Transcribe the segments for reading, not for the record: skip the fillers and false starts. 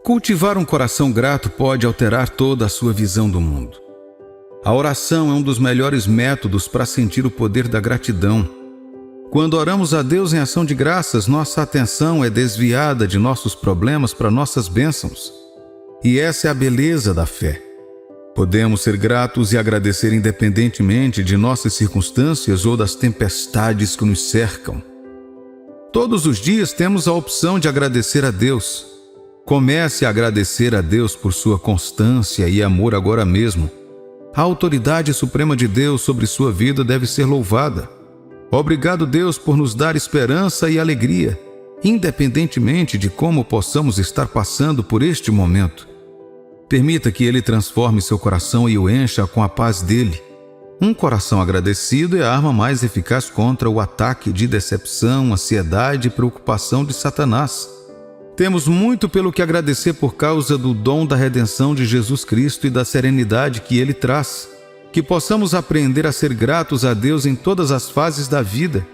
Cultivar um coração grato pode alterar toda a sua visão do mundo. A oração é um dos melhores métodos para sentir o poder da gratidão. Quando oramos a Deus em ação de graças, nossa atenção é desviada de nossos problemas para nossas bênçãos. E essa é a beleza da fé. Podemos ser gratos e agradecer independentemente de nossas circunstâncias ou das tempestades que nos cercam. Todos os dias temos a opção de agradecer a Deus. Comece a agradecer a Deus por sua constância e amor agora mesmo. A autoridade suprema de Deus sobre sua vida deve ser louvada. Obrigado, Deus, por nos dar esperança e alegria, independentemente de como possamos estar passando por este momento. Permita que Ele transforme seu coração e o encha com a paz dele. Um coração agradecido é a arma mais eficaz contra o ataque de decepção, ansiedade e preocupação de Satanás. Temos muito pelo que agradecer por causa do dom da redenção de Jesus Cristo e da serenidade que Ele traz. Que possamos aprender a ser gratos a Deus em todas as fases da vida.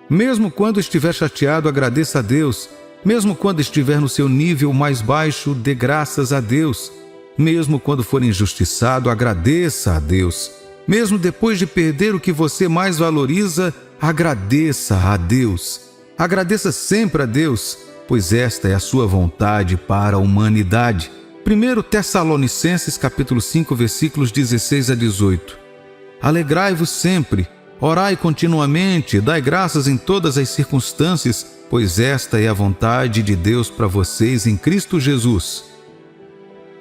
Mesmo quando estiver chateado, agradeça a Deus. Mesmo quando estiver no seu nível mais baixo, dê graças a Deus. Mesmo quando for injustiçado, agradeça a Deus. Mesmo depois de perder o que você mais valoriza, agradeça a Deus. Agradeça sempre a Deus, pois esta é a sua vontade para a humanidade. 1 Tessalonicenses capítulo 5, versículos 16 a 18. Alegrai-vos sempre, orai continuamente, dai graças em todas as circunstâncias, pois esta é a vontade de Deus para vocês em Cristo Jesus.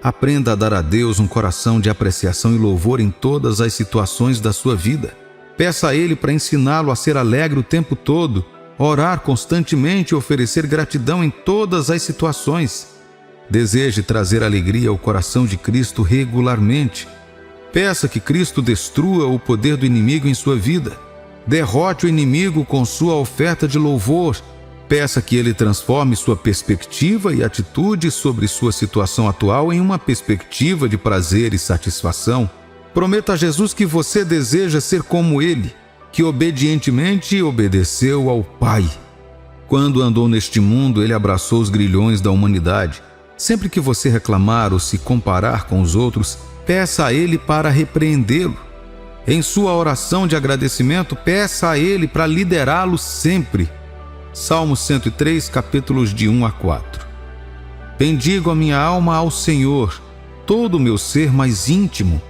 Aprenda a dar a Deus um coração de apreciação e louvor em todas as situações da sua vida. Peça a Ele para ensiná-lo a ser alegre o tempo todo, orar constantemente e oferecer gratidão em todas as situações. Deseje trazer alegria ao coração de Cristo regularmente. Peça que Cristo destrua o poder do inimigo em sua vida. Derrote o inimigo com sua oferta de louvor. Peça que Ele transforme sua perspectiva e atitude sobre sua situação atual em uma perspectiva de prazer e satisfação. Prometa a Jesus que você deseja ser como Ele, que obedientemente obedeceu ao Pai. Quando andou neste mundo, Ele abraçou os grilhões da humanidade. Sempre que você reclamar ou se comparar com os outros, peça a Ele para repreendê-lo. Em sua oração de agradecimento, peça a Ele para liderá-lo sempre. Salmo 103, capítulos de 1 a 4. Bendigo a minha alma ao Senhor, todo o meu ser mais íntimo.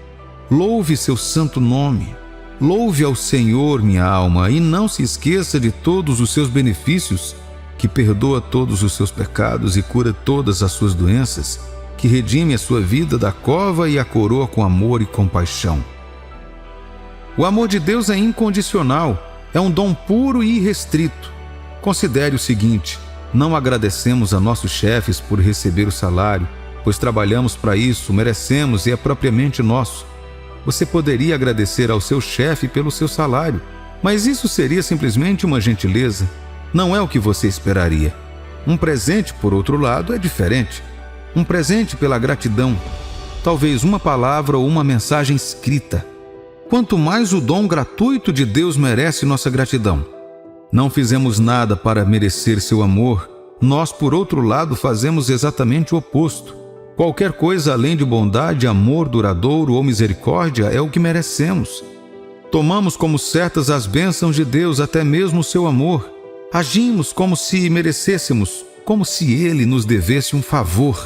Louve seu santo nome. Louve ao Senhor, minha alma, e não se esqueça de todos os seus benefícios, que perdoa todos os seus pecados e cura todas as suas doenças, que redime a sua vida da cova e a coroa com amor e compaixão. O amor de Deus é incondicional, é um dom puro e irrestrito. Considere o seguinte: não agradecemos a nossos chefes por receber o salário, pois trabalhamos para isso, merecemos e é propriamente nosso. Você poderia agradecer ao seu chefe pelo seu salário, mas isso seria simplesmente uma gentileza. Não é o que você esperaria. Um presente, por outro lado, é diferente. Um presente pela gratidão. Talvez uma palavra ou uma mensagem escrita. Quanto mais o dom gratuito de Deus merece nossa gratidão. Não fizemos nada para merecer seu amor. Nós, por outro lado, fazemos exatamente o oposto. Qualquer coisa além de bondade, amor duradouro ou misericórdia é o que merecemos. Tomamos como certas as bênçãos de Deus, até mesmo o seu amor. Agimos como se merecêssemos, como se Ele nos devesse um favor.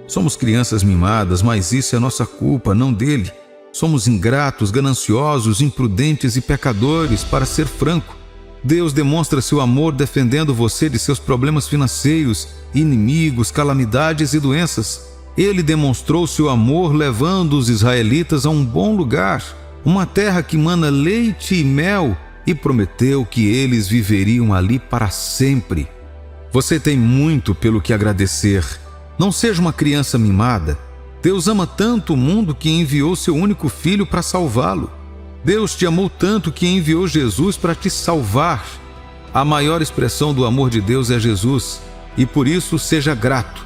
Somos crianças mimadas, mas isso é nossa culpa, não dele. Somos ingratos, gananciosos, imprudentes e pecadores, para ser franco. Deus demonstra seu amor defendendo você de seus problemas financeiros, inimigos, calamidades e doenças. Ele demonstrou seu amor levando os israelitas a um bom lugar, uma terra que mana leite e mel, e prometeu que eles viveriam ali para sempre. Você tem muito pelo que agradecer. Não seja uma criança mimada. Deus ama tanto o mundo que enviou seu único filho para salvá-lo. Deus te amou tanto que enviou Jesus para te salvar. A maior expressão do amor de Deus é Jesus, e por isso seja grato.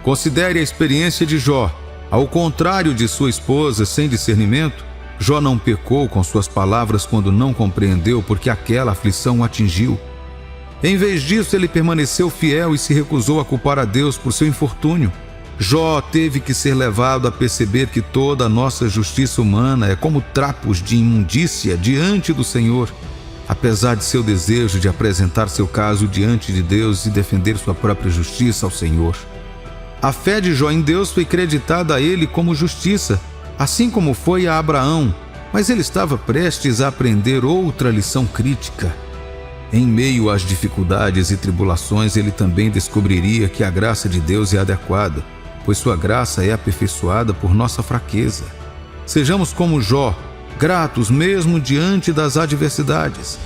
Considere a experiência de Jó. Ao contrário de sua esposa sem discernimento, Jó não pecou com suas palavras quando não compreendeu porque aquela aflição o atingiu. Em vez disso, ele permaneceu fiel e se recusou a culpar a Deus por seu infortúnio. Jó teve que ser levado a perceber que toda a nossa justiça humana é como trapos de imundícia diante do Senhor, apesar de seu desejo de apresentar seu caso diante de Deus e defender sua própria justiça ao Senhor. A fé de Jó em Deus foi creditada a ele como justiça, assim como foi a Abraão, mas ele estava prestes a aprender outra lição crítica. Em meio às dificuldades e tribulações, ele também descobriria que a graça de Deus é adequada, pois sua graça é aperfeiçoada por nossa fraqueza. Sejamos como Jó, gratos mesmo diante das adversidades.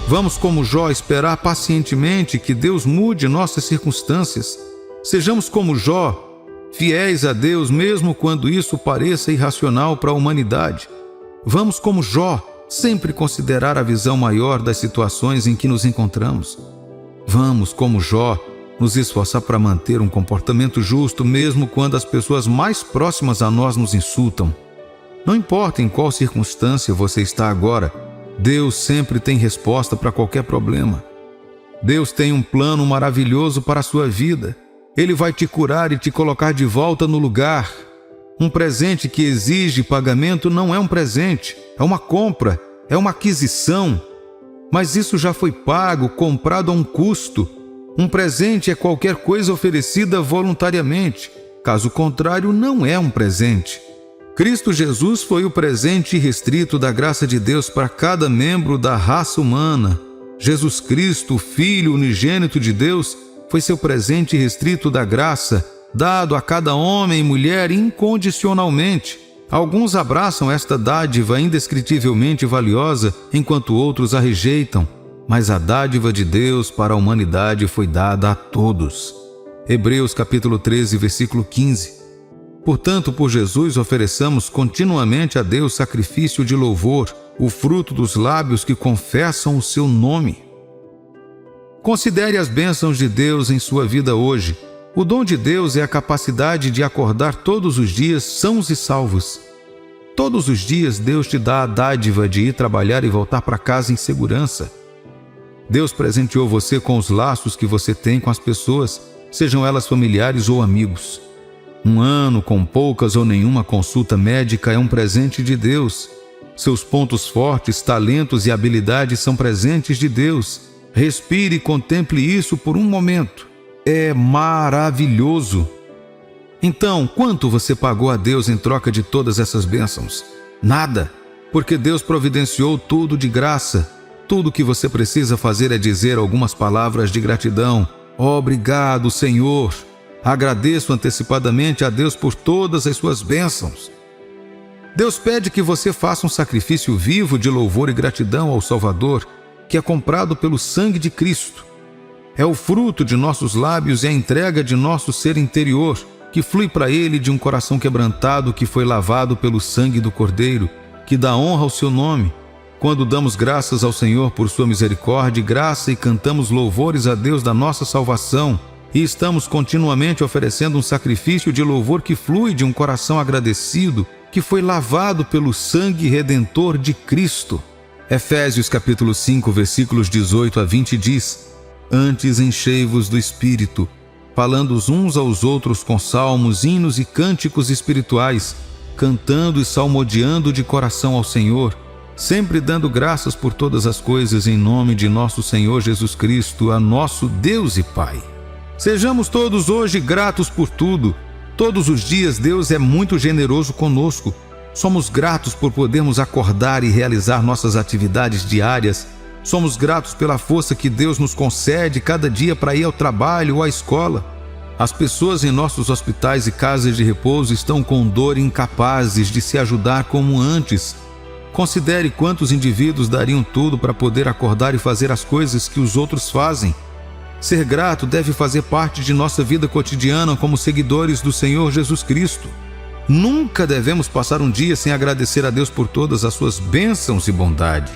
Vamos, como Jó, esperar pacientemente que Deus mude nossas circunstâncias. Sejamos como Jó, fiéis a Deus mesmo quando isso pareça irracional para a humanidade. Vamos, como Jó, sempre considerar a visão maior das situações em que nos encontramos. Vamos, como Jó, nos esforçar para manter um comportamento justo mesmo quando as pessoas mais próximas a nós nos insultam. Não importa em qual circunstância você está agora, Deus sempre tem resposta para qualquer problema. Deus tem um plano maravilhoso para a sua vida. Ele vai te curar e te colocar de volta no lugar. Um presente que exige pagamento não é um presente, é uma compra, é uma aquisição. Mas isso já foi pago, comprado a um custo. Um presente é qualquer coisa oferecida voluntariamente. Caso contrário, não é um presente. Cristo Jesus foi o presente irrestrito da graça de Deus para cada membro da raça humana. Jesus Cristo, o Filho unigênito de Deus, foi seu presente irrestrito da graça, dado a cada homem e mulher incondicionalmente. Alguns abraçam esta dádiva indescritivelmente valiosa, enquanto outros a rejeitam. Mas a dádiva de Deus para a humanidade foi dada a todos. Hebreus capítulo 13, versículo 15. Portanto, por Jesus ofereçamos continuamente a Deus sacrifício de louvor, o fruto dos lábios que confessam o seu nome. Considere as bênçãos de Deus em sua vida hoje. O dom de Deus é a capacidade de acordar todos os dias sãos e salvos. Todos os dias Deus te dá a dádiva de ir trabalhar e voltar para casa em segurança. Deus presenteou você com os laços que você tem com as pessoas, sejam elas familiares ou amigos. Um ano com poucas ou nenhuma consulta médica é um presente de Deus. Seus pontos fortes, talentos e habilidades são presentes de Deus. Respire e contemple isso por um momento. É maravilhoso. Então, quanto você pagou a Deus em troca de todas essas bênçãos? Nada, porque Deus providenciou tudo de graça. Tudo o que você precisa fazer é dizer algumas palavras de gratidão. Obrigado, Senhor. Agradeço antecipadamente a Deus por todas as suas bênçãos. Deus pede que você faça um sacrifício vivo de louvor e gratidão ao Salvador, que é comprado pelo sangue de Cristo. É o fruto de nossos lábios e a entrega de nosso ser interior, que flui para Ele de um coração quebrantado que foi lavado pelo sangue do Cordeiro, que dá honra ao seu nome. Quando damos graças ao Senhor por sua misericórdia e graça e cantamos louvores a Deus da nossa salvação, e estamos continuamente oferecendo um sacrifício de louvor que flui de um coração agradecido, que foi lavado pelo sangue redentor de Cristo. Efésios capítulo 5, versículos 18 a 20 diz: Antes enchei-vos do Espírito, falando uns aos outros com salmos, hinos e cânticos espirituais, cantando e salmodiando de coração ao Senhor, sempre dando graças por todas as coisas em nome de nosso Senhor Jesus Cristo, a nosso Deus e Pai. Sejamos todos hoje gratos por tudo. Todos os dias Deus é muito generoso conosco. Somos gratos por podermos acordar e realizar nossas atividades diárias. Somos gratos pela força que Deus nos concede cada dia para ir ao trabalho ou à escola. As pessoas em nossos hospitais e casas de repouso estão com dor e incapazes de se ajudar como antes. Considere quantos indivíduos dariam tudo para poder acordar e fazer as coisas que os outros fazem. Ser grato deve fazer parte de nossa vida cotidiana como seguidores do Senhor Jesus Cristo. Nunca devemos passar um dia sem agradecer a Deus por todas as suas bênçãos e bondade.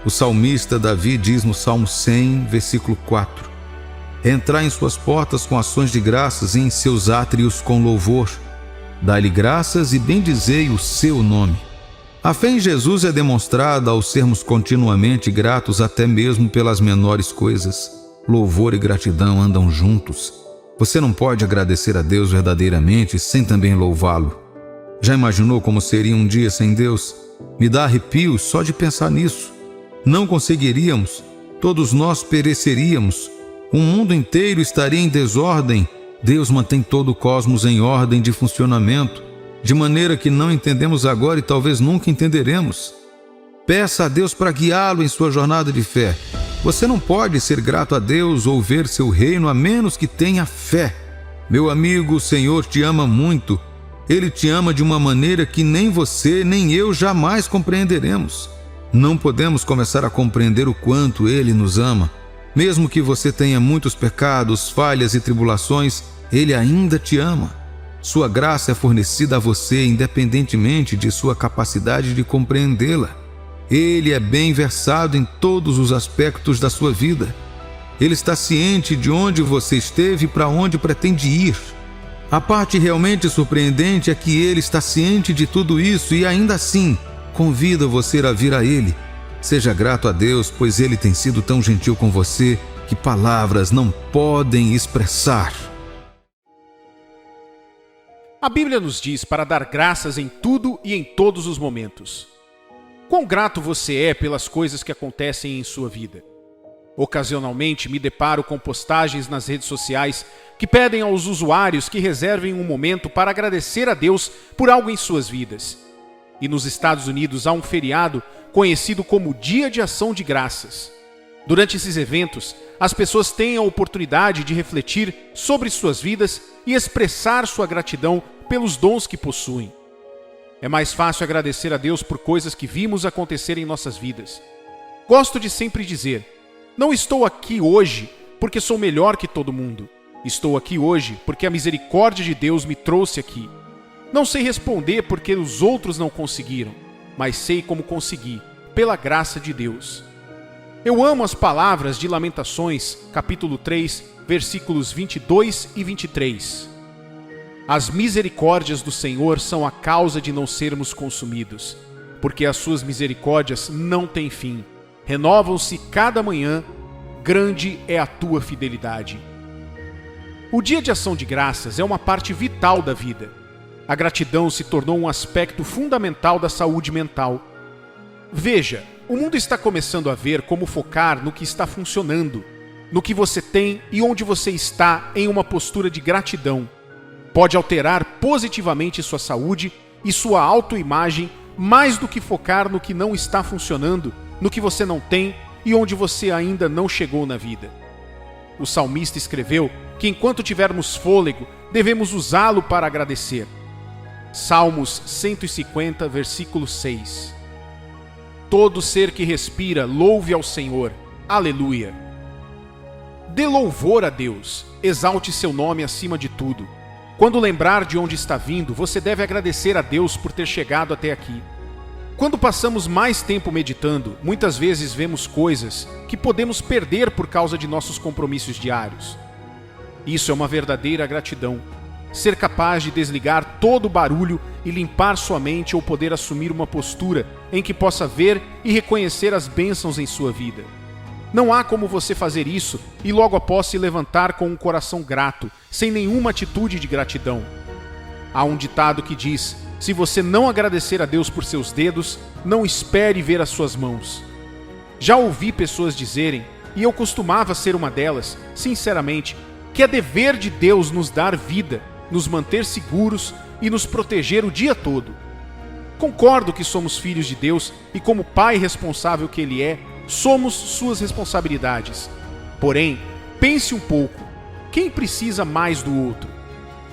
O salmista Davi diz no Salmo 100, versículo 4: Entrai em suas portas com ações de graças e em seus átrios com louvor. Dai-lhe graças e bendizei o seu nome. A fé em Jesus é demonstrada ao sermos continuamente gratos até mesmo pelas menores coisas. Louvor e gratidão andam juntos. Você não pode agradecer a Deus verdadeiramente sem também louvá-lo. Já imaginou como seria um dia sem Deus? Me dá arrepios só de pensar nisso. Não conseguiríamos, todos nós pereceríamos. O mundo inteiro estaria em desordem. Deus mantém todo o cosmos em ordem de funcionamento, de maneira que não entendemos agora e talvez nunca entenderemos. Peça a Deus para guiá-lo em sua jornada de fé. Você não pode ser grato a Deus ou ver seu reino a menos que tenha fé. Meu amigo, o Senhor te ama muito. Ele te ama de uma maneira que nem você nem eu jamais compreenderemos. Não podemos começar a compreender o quanto Ele nos ama. Mesmo que você tenha muitos pecados, falhas e tribulações, Ele ainda te ama. Sua graça é fornecida a você independentemente de sua capacidade de compreendê-la. Ele é bem versado em todos os aspectos da sua vida. Ele está ciente de onde você esteve e para onde pretende ir. A parte realmente surpreendente é que Ele está ciente de tudo isso e ainda assim convida você a vir a Ele. Seja grato a Deus, pois Ele tem sido tão gentil com você que palavras não podem expressar. A Bíblia nos diz para dar graças em tudo e em todos os momentos. Quão grato você é pelas coisas que acontecem em sua vida? Ocasionalmente me deparo com postagens nas redes sociais que pedem aos usuários que reservem um momento para agradecer a Deus por algo em suas vidas. E nos Estados Unidos há um feriado conhecido como Dia de Ação de Graças. Durante esses eventos, as pessoas têm a oportunidade de refletir sobre suas vidas e expressar sua gratidão pelos dons que possuem. É mais fácil agradecer a Deus por coisas que vimos acontecer em nossas vidas. Gosto de sempre dizer: não estou aqui hoje porque sou melhor que todo mundo. Estou aqui hoje porque a misericórdia de Deus me trouxe aqui. Não sei responder porque os outros não conseguiram, mas sei como consegui, pela graça de Deus. Eu amo as palavras de Lamentações, capítulo 3, versículos 22 e 23. As misericórdias do Senhor são a causa de não sermos consumidos, porque as suas misericórdias não têm fim. Renovam-se cada manhã, grande é a tua fidelidade. O Dia de Ação de Graças é uma parte vital da vida. A gratidão se tornou um aspecto fundamental da saúde mental. Veja, o mundo está começando a ver como focar no que está funcionando, no que você tem e onde você está em uma postura de gratidão. Pode alterar positivamente sua saúde e sua autoimagem mais do que focar no que não está funcionando, no que você não tem e onde você ainda não chegou na vida. O salmista escreveu que enquanto tivermos fôlego, devemos usá-lo para agradecer. Salmos 150, versículo 6. Todo ser que respira, louve ao Senhor. Aleluia. Dê louvor a Deus, exalte seu nome acima de tudo. Quando lembrar de onde está vindo, você deve agradecer a Deus por ter chegado até aqui. Quando passamos mais tempo meditando, muitas vezes vemos coisas que podemos perder por causa de nossos compromissos diários. Isso é uma verdadeira gratidão. Ser capaz de desligar todo o barulho e limpar sua mente ou poder assumir uma postura em que possa ver e reconhecer as bênçãos em sua vida. Não há como você fazer isso e logo após se levantar com um coração grato, sem nenhuma atitude de gratidão. Há um ditado que diz: se você não agradecer a Deus por seus dedos, não espere ver as suas mãos. Já ouvi pessoas dizerem, e eu costumava ser uma delas, sinceramente, que é dever de Deus nos dar vida, nos manter seguros e nos proteger o dia todo. Concordo que somos filhos de Deus e, como pai responsável que Ele é, somos suas responsabilidades. Porém, pense um pouco: quem precisa mais do outro?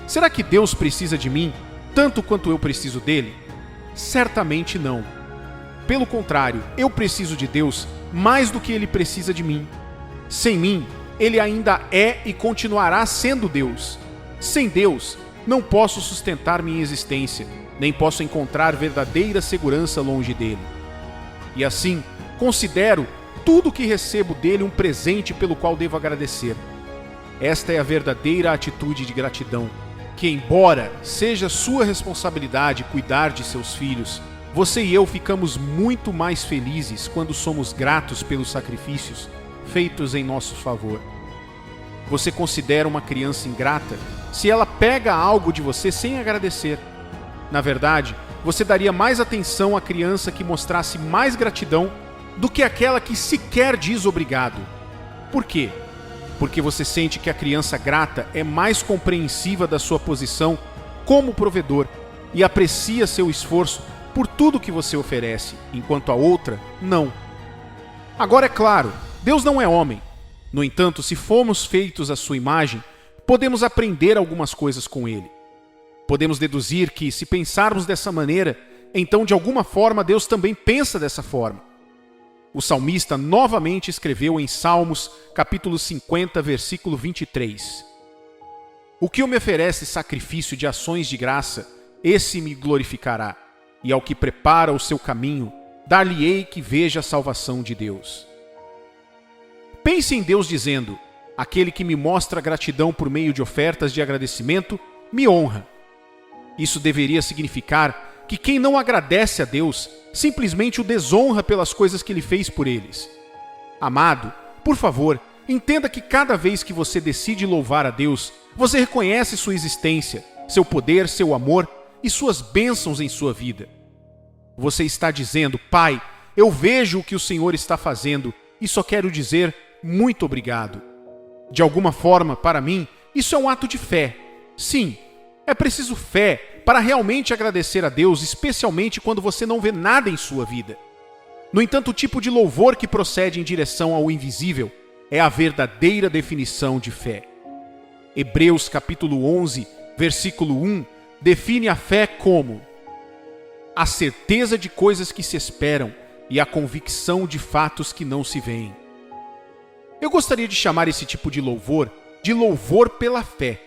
Será que Deus precisa de mim tanto quanto eu preciso dele? Certamente não. Pelo contrário, eu preciso de Deus mais do que Ele precisa de mim. Sem mim, Ele ainda é e continuará sendo Deus. Sem Deus, não posso sustentar minha existência, nem posso encontrar verdadeira segurança longe dele. E assim, considero tudo que recebo dele um presente pelo qual devo agradecer. Esta é a verdadeira atitude de gratidão, que embora seja sua responsabilidade cuidar de seus filhos, você e eu ficamos muito mais felizes quando somos gratos pelos sacrifícios feitos em nosso favor. você considera uma criança ingrata se ela pega algo de você sem agradecer. Na verdade, você daria mais atenção à criança que mostrasse mais gratidão do que aquela que sequer diz obrigado. Por quê? Porque você sente que a criança grata é mais compreensiva da sua posição como provedor e aprecia seu esforço por tudo que você oferece, enquanto a outra não. Agora, é claro, Deus não é homem. No entanto, se fomos feitos à sua imagem, podemos aprender algumas coisas com ele. Podemos deduzir que, se pensarmos dessa maneira, então de alguma forma Deus também pensa dessa forma. O salmista novamente escreveu em Salmos, capítulo 50, versículo 23. O que me oferece sacrifício de ações de graça, esse me glorificará, e ao que prepara o seu caminho, dar-lhe-ei que veja a salvação de Deus. Pense em Deus dizendo: aquele que me mostra gratidão por meio de ofertas de agradecimento, me honra. Isso deveria significar que quem não agradece a Deus simplesmente o desonra pelas coisas que ele fez por eles. Amado, por favor, entenda que cada vez que você decide louvar a Deus, você reconhece sua existência, seu poder, seu amor e suas bênçãos em sua vida. Você está dizendo: Pai, eu vejo o que o Senhor está fazendo e só quero dizer muito obrigado. De alguma forma, para mim, isso é um ato de fé. Sim, é preciso fé para realmente agradecer a Deus, especialmente quando você não vê nada em sua vida. No entanto, o tipo de louvor que procede em direção ao invisível é a verdadeira definição de fé. Hebreus capítulo 11, versículo 1, define a fé como a certeza de coisas que se esperam e a convicção de fatos que não se veem. Eu gostaria de chamar esse tipo de louvor pela fé.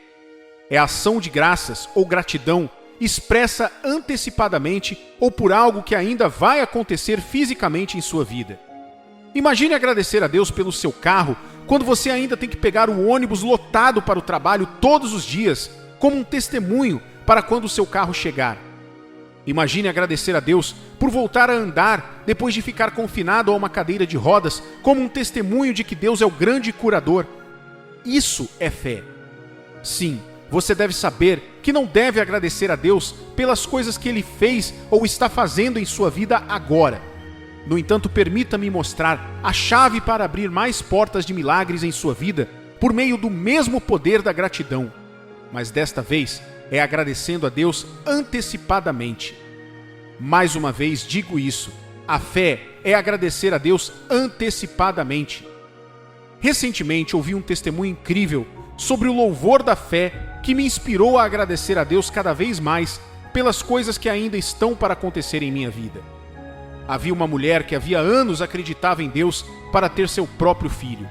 É a ação de graças ou gratidão expressa antecipadamente ou por algo que ainda vai acontecer fisicamente em sua vida. Imagine agradecer a Deus pelo seu carro quando você ainda tem que pegar o ônibus lotado para o trabalho todos os dias, como um testemunho para quando o seu carro chegar. Imagine agradecer a Deus por voltar a andar depois de ficar confinado a uma cadeira de rodas, como um testemunho de que Deus é o grande curador. Isso é fé. Sim, você deve saber que não deve agradecer a Deus pelas coisas que Ele fez ou está fazendo em sua vida agora. No entanto, permita-me mostrar a chave para abrir mais portas de milagres em sua vida por meio do mesmo poder da gratidão. Mas desta vez é agradecendo a Deus antecipadamente. Mais uma vez digo isso: a fé é agradecer a Deus antecipadamente. Recentemente ouvi um testemunho incrível sobre o louvor da fé que me inspirou a agradecer a Deus cada vez mais pelas coisas que ainda estão para acontecer em minha vida. Havia uma mulher que havia anos acreditava em Deus para ter seu próprio filho.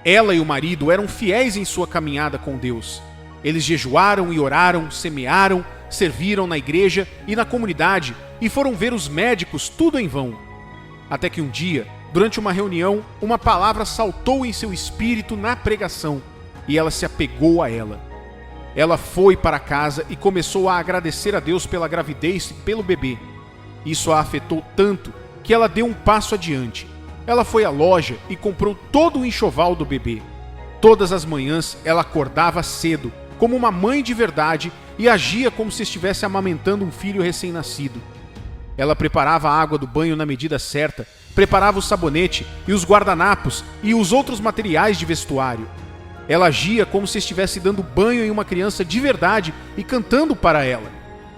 Ela e o marido eram fiéis em sua caminhada com Deus. Eles jejuaram e oraram, semearam, serviram na igreja e na comunidade e foram ver os médicos, tudo em vão. Até que um dia, durante uma reunião, uma palavra saltou em seu espírito na pregação e ela se apegou a ela. Ela foi para casa e começou a agradecer a Deus pela gravidez e pelo bebê. Isso a afetou tanto que ela deu um passo adiante. Ela foi à loja e comprou todo o enxoval do bebê. Todas as manhãs ela acordava cedo, como uma mãe de verdade, e agia como se estivesse amamentando um filho recém-nascido. Ela preparava a água do banho na medida certa, preparava o sabonete e os guardanapos e os outros materiais de vestuário. Ela agia como se estivesse dando banho em uma criança de verdade e cantando para ela.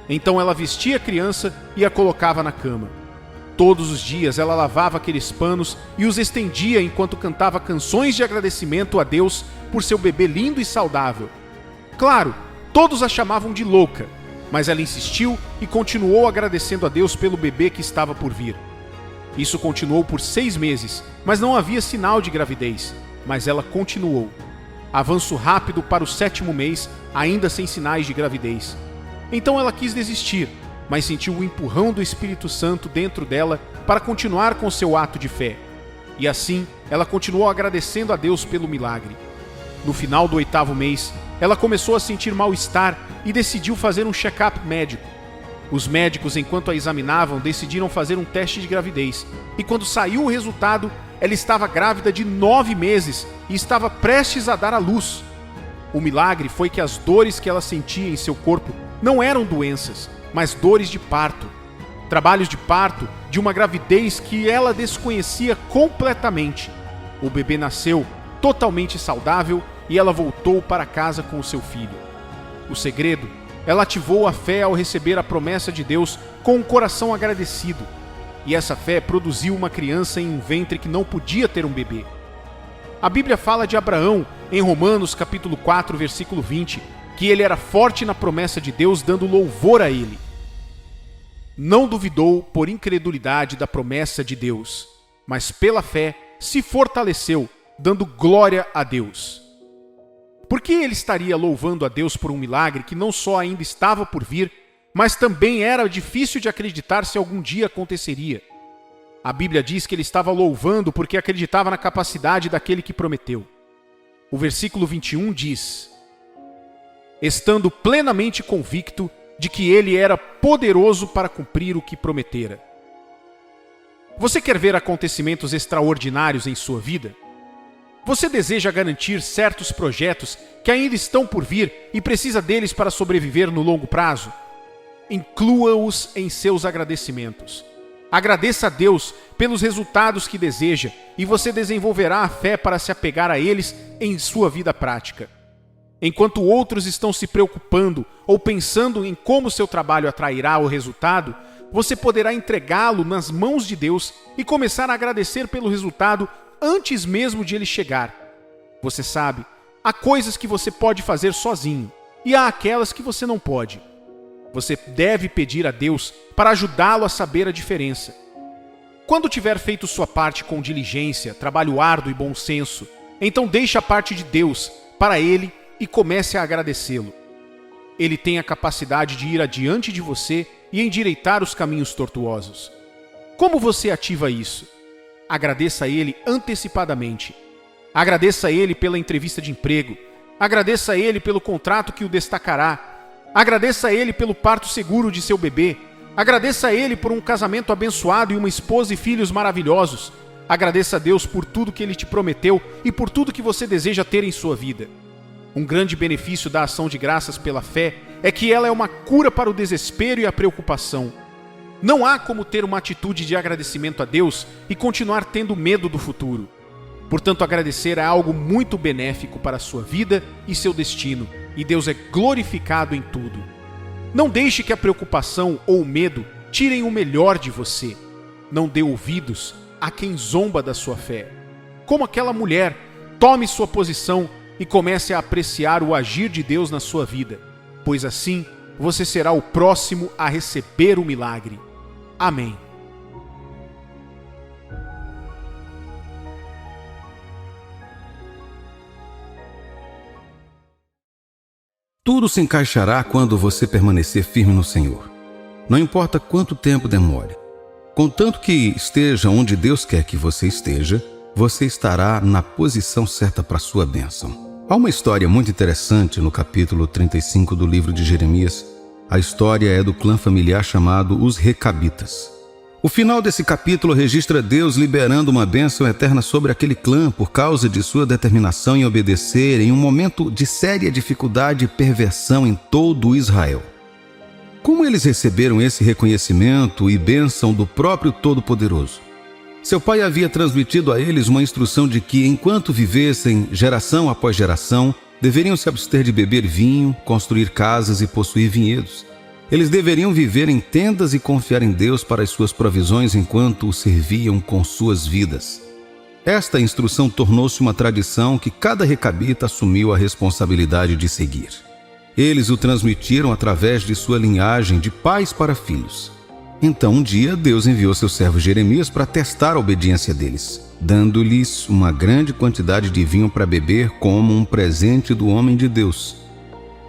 Então ela vestia a criança e a colocava na cama. Todos os dias ela lavava aqueles panos e os estendia enquanto cantava canções de agradecimento a Deus por seu bebê lindo e saudável. Claro, todos a chamavam de louca, mas ela insistiu e continuou agradecendo a Deus pelo bebê que estava por vir. Isso continuou por 6 meses, mas não havia sinal de gravidez, mas ela continuou. Avanço rápido para o 7º mês, ainda sem sinais de gravidez. Então ela quis desistir, mas sentiu o empurrão do Espírito Santo dentro dela para continuar com seu ato de fé. E assim, ela continuou agradecendo a Deus pelo milagre. No final do 8º mês, ela começou a sentir mal-estar e decidiu fazer um check-up médico. Os médicos, enquanto a examinavam, decidiram fazer um teste de gravidez. E quando saiu o resultado, ela estava grávida de 9 meses e estava prestes a dar à luz. O milagre foi que as dores que ela sentia em seu corpo não eram doenças, mas dores de parto. Trabalhos de parto de uma gravidez que ela desconhecia completamente. O bebê nasceu totalmente saudável e ela voltou para casa com o seu filho. O segredo, ela ativou a fé ao receber a promessa de Deus com um coração agradecido. E essa fé produziu uma criança em um ventre que não podia ter um bebê. A Bíblia fala de Abraão em Romanos capítulo 4, versículo 20, que ele era forte na promessa de Deus, dando louvor a ele. Não duvidou por incredulidade da promessa de Deus, mas pela fé se fortaleceu, dando glória a Deus. Por que ele estaria louvando a Deus por um milagre que não só ainda estava por vir, mas também era difícil de acreditar se algum dia aconteceria? A Bíblia diz que ele estava louvando porque acreditava na capacidade daquele que prometeu. O versículo 21 diz: estando plenamente convicto de que ele era poderoso para cumprir o que prometera. Você quer ver acontecimentos extraordinários em sua vida? Você deseja garantir certos projetos que ainda estão por vir e precisa deles para sobreviver no longo prazo? Inclua-os em seus agradecimentos. Agradeça a Deus pelos resultados que deseja e você desenvolverá a fé para se apegar a eles em sua vida prática. Enquanto outros estão se preocupando ou pensando em como seu trabalho atrairá o resultado, você poderá entregá-lo nas mãos de Deus e começar a agradecer pelo resultado antes mesmo de ele chegar. Você sabe, há coisas que você pode fazer sozinho e há aquelas que você não pode. Você deve pedir a Deus para ajudá-lo a saber a diferença. Quando tiver feito sua parte com diligência, trabalho árduo e bom senso, então deixe a parte de Deus para ele e comece a agradecê-lo. Ele tem a capacidade de ir adiante de você e endireitar os caminhos tortuosos. Como você ativa isso? Agradeça a ele antecipadamente. Agradeça a ele pela entrevista de emprego. Agradeça a ele pelo contrato que o destacará. Agradeça a ele pelo parto seguro de seu bebê. Agradeça a ele por um casamento abençoado e uma esposa e filhos maravilhosos. Agradeça a Deus por tudo que ele te prometeu e por tudo que você deseja ter em sua vida. Um grande benefício da ação de graças pela fé é que ela é uma cura para o desespero e a preocupação. Não há como ter uma atitude de agradecimento a Deus e continuar tendo medo do futuro. Portanto, agradecer é algo muito benéfico para a sua vida e seu destino, e Deus é glorificado em tudo. Não deixe que a preocupação ou o medo tirem o melhor de você. Não dê ouvidos a quem zomba da sua fé. Como aquela mulher, tome sua posição e comece a apreciar o agir de Deus na sua vida, pois assim você será o próximo a receber o milagre. Amém. Tudo se encaixará quando você permanecer firme no Senhor. Não importa quanto tempo demore. Contanto que esteja onde Deus quer que você esteja, você estará na posição certa para a sua bênção. Há uma história muito interessante no capítulo 35 do livro de Jeremias. A história é do clã familiar chamado os Recabitas. O final desse capítulo registra Deus liberando uma bênção eterna sobre aquele clã por causa de sua determinação em obedecer em um momento de séria dificuldade e perversão em todo Israel. Como eles receberam esse reconhecimento e bênção do próprio Todo-Poderoso? Seu pai havia transmitido a eles uma instrução de que, enquanto vivessem geração após geração, deveriam se abster de beber vinho, construir casas e possuir vinhedos. Eles deveriam viver em tendas e confiar em Deus para as suas provisões enquanto o serviam com suas vidas. Esta instrução tornou-se uma tradição que cada recabita assumiu a responsabilidade de seguir. Eles o transmitiram através de sua linhagem de pais para filhos. Então, um dia, Deus enviou seu servo Jeremias para testar a obediência deles, dando-lhes uma grande quantidade de vinho para beber como um presente do homem de Deus.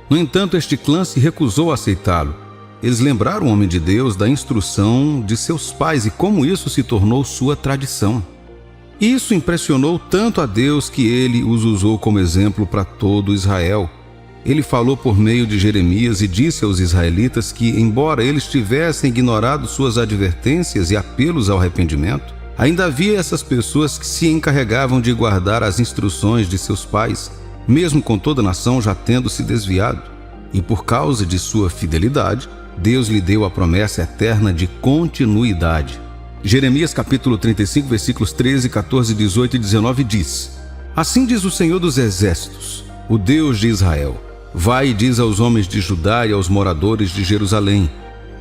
No entanto, este clã se recusou a aceitá-lo. Eles lembraram o homem de Deus da instrução de seus pais e como isso se tornou sua tradição. Isso impressionou tanto a Deus que ele os usou como exemplo para todo Israel. Ele falou por meio de Jeremias e disse aos israelitas que, embora eles tivessem ignorado suas advertências e apelos ao arrependimento, ainda havia essas pessoas que se encarregavam de guardar as instruções de seus pais mesmo com toda a nação já tendo se desviado. E por causa de sua fidelidade, Deus lhe deu a promessa eterna de continuidade. Jeremias capítulo 35, versículos 13, 14, 18 e 19 diz: Assim diz o Senhor dos Exércitos, o Deus de Israel: Vai e diz aos homens de Judá e aos moradores de Jerusalém: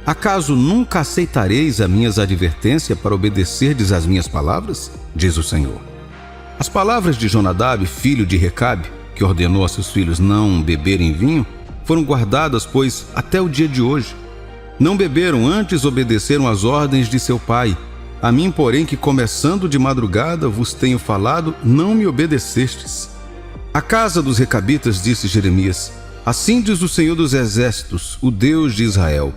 Acaso nunca aceitareis as minhas advertências para obedecerdes às minhas palavras? Diz o Senhor. As palavras de Jonadab, filho de Recabe, que ordenou a seus filhos não beberem vinho, foram guardadas, pois, até o dia de hoje. Não beberam, antes obedeceram às ordens de seu pai. A mim, porém, que começando de madrugada vos tenho falado, não me obedecestes. A casa dos recabitas, disse Jeremias: Assim diz o Senhor dos Exércitos, o Deus de Israel: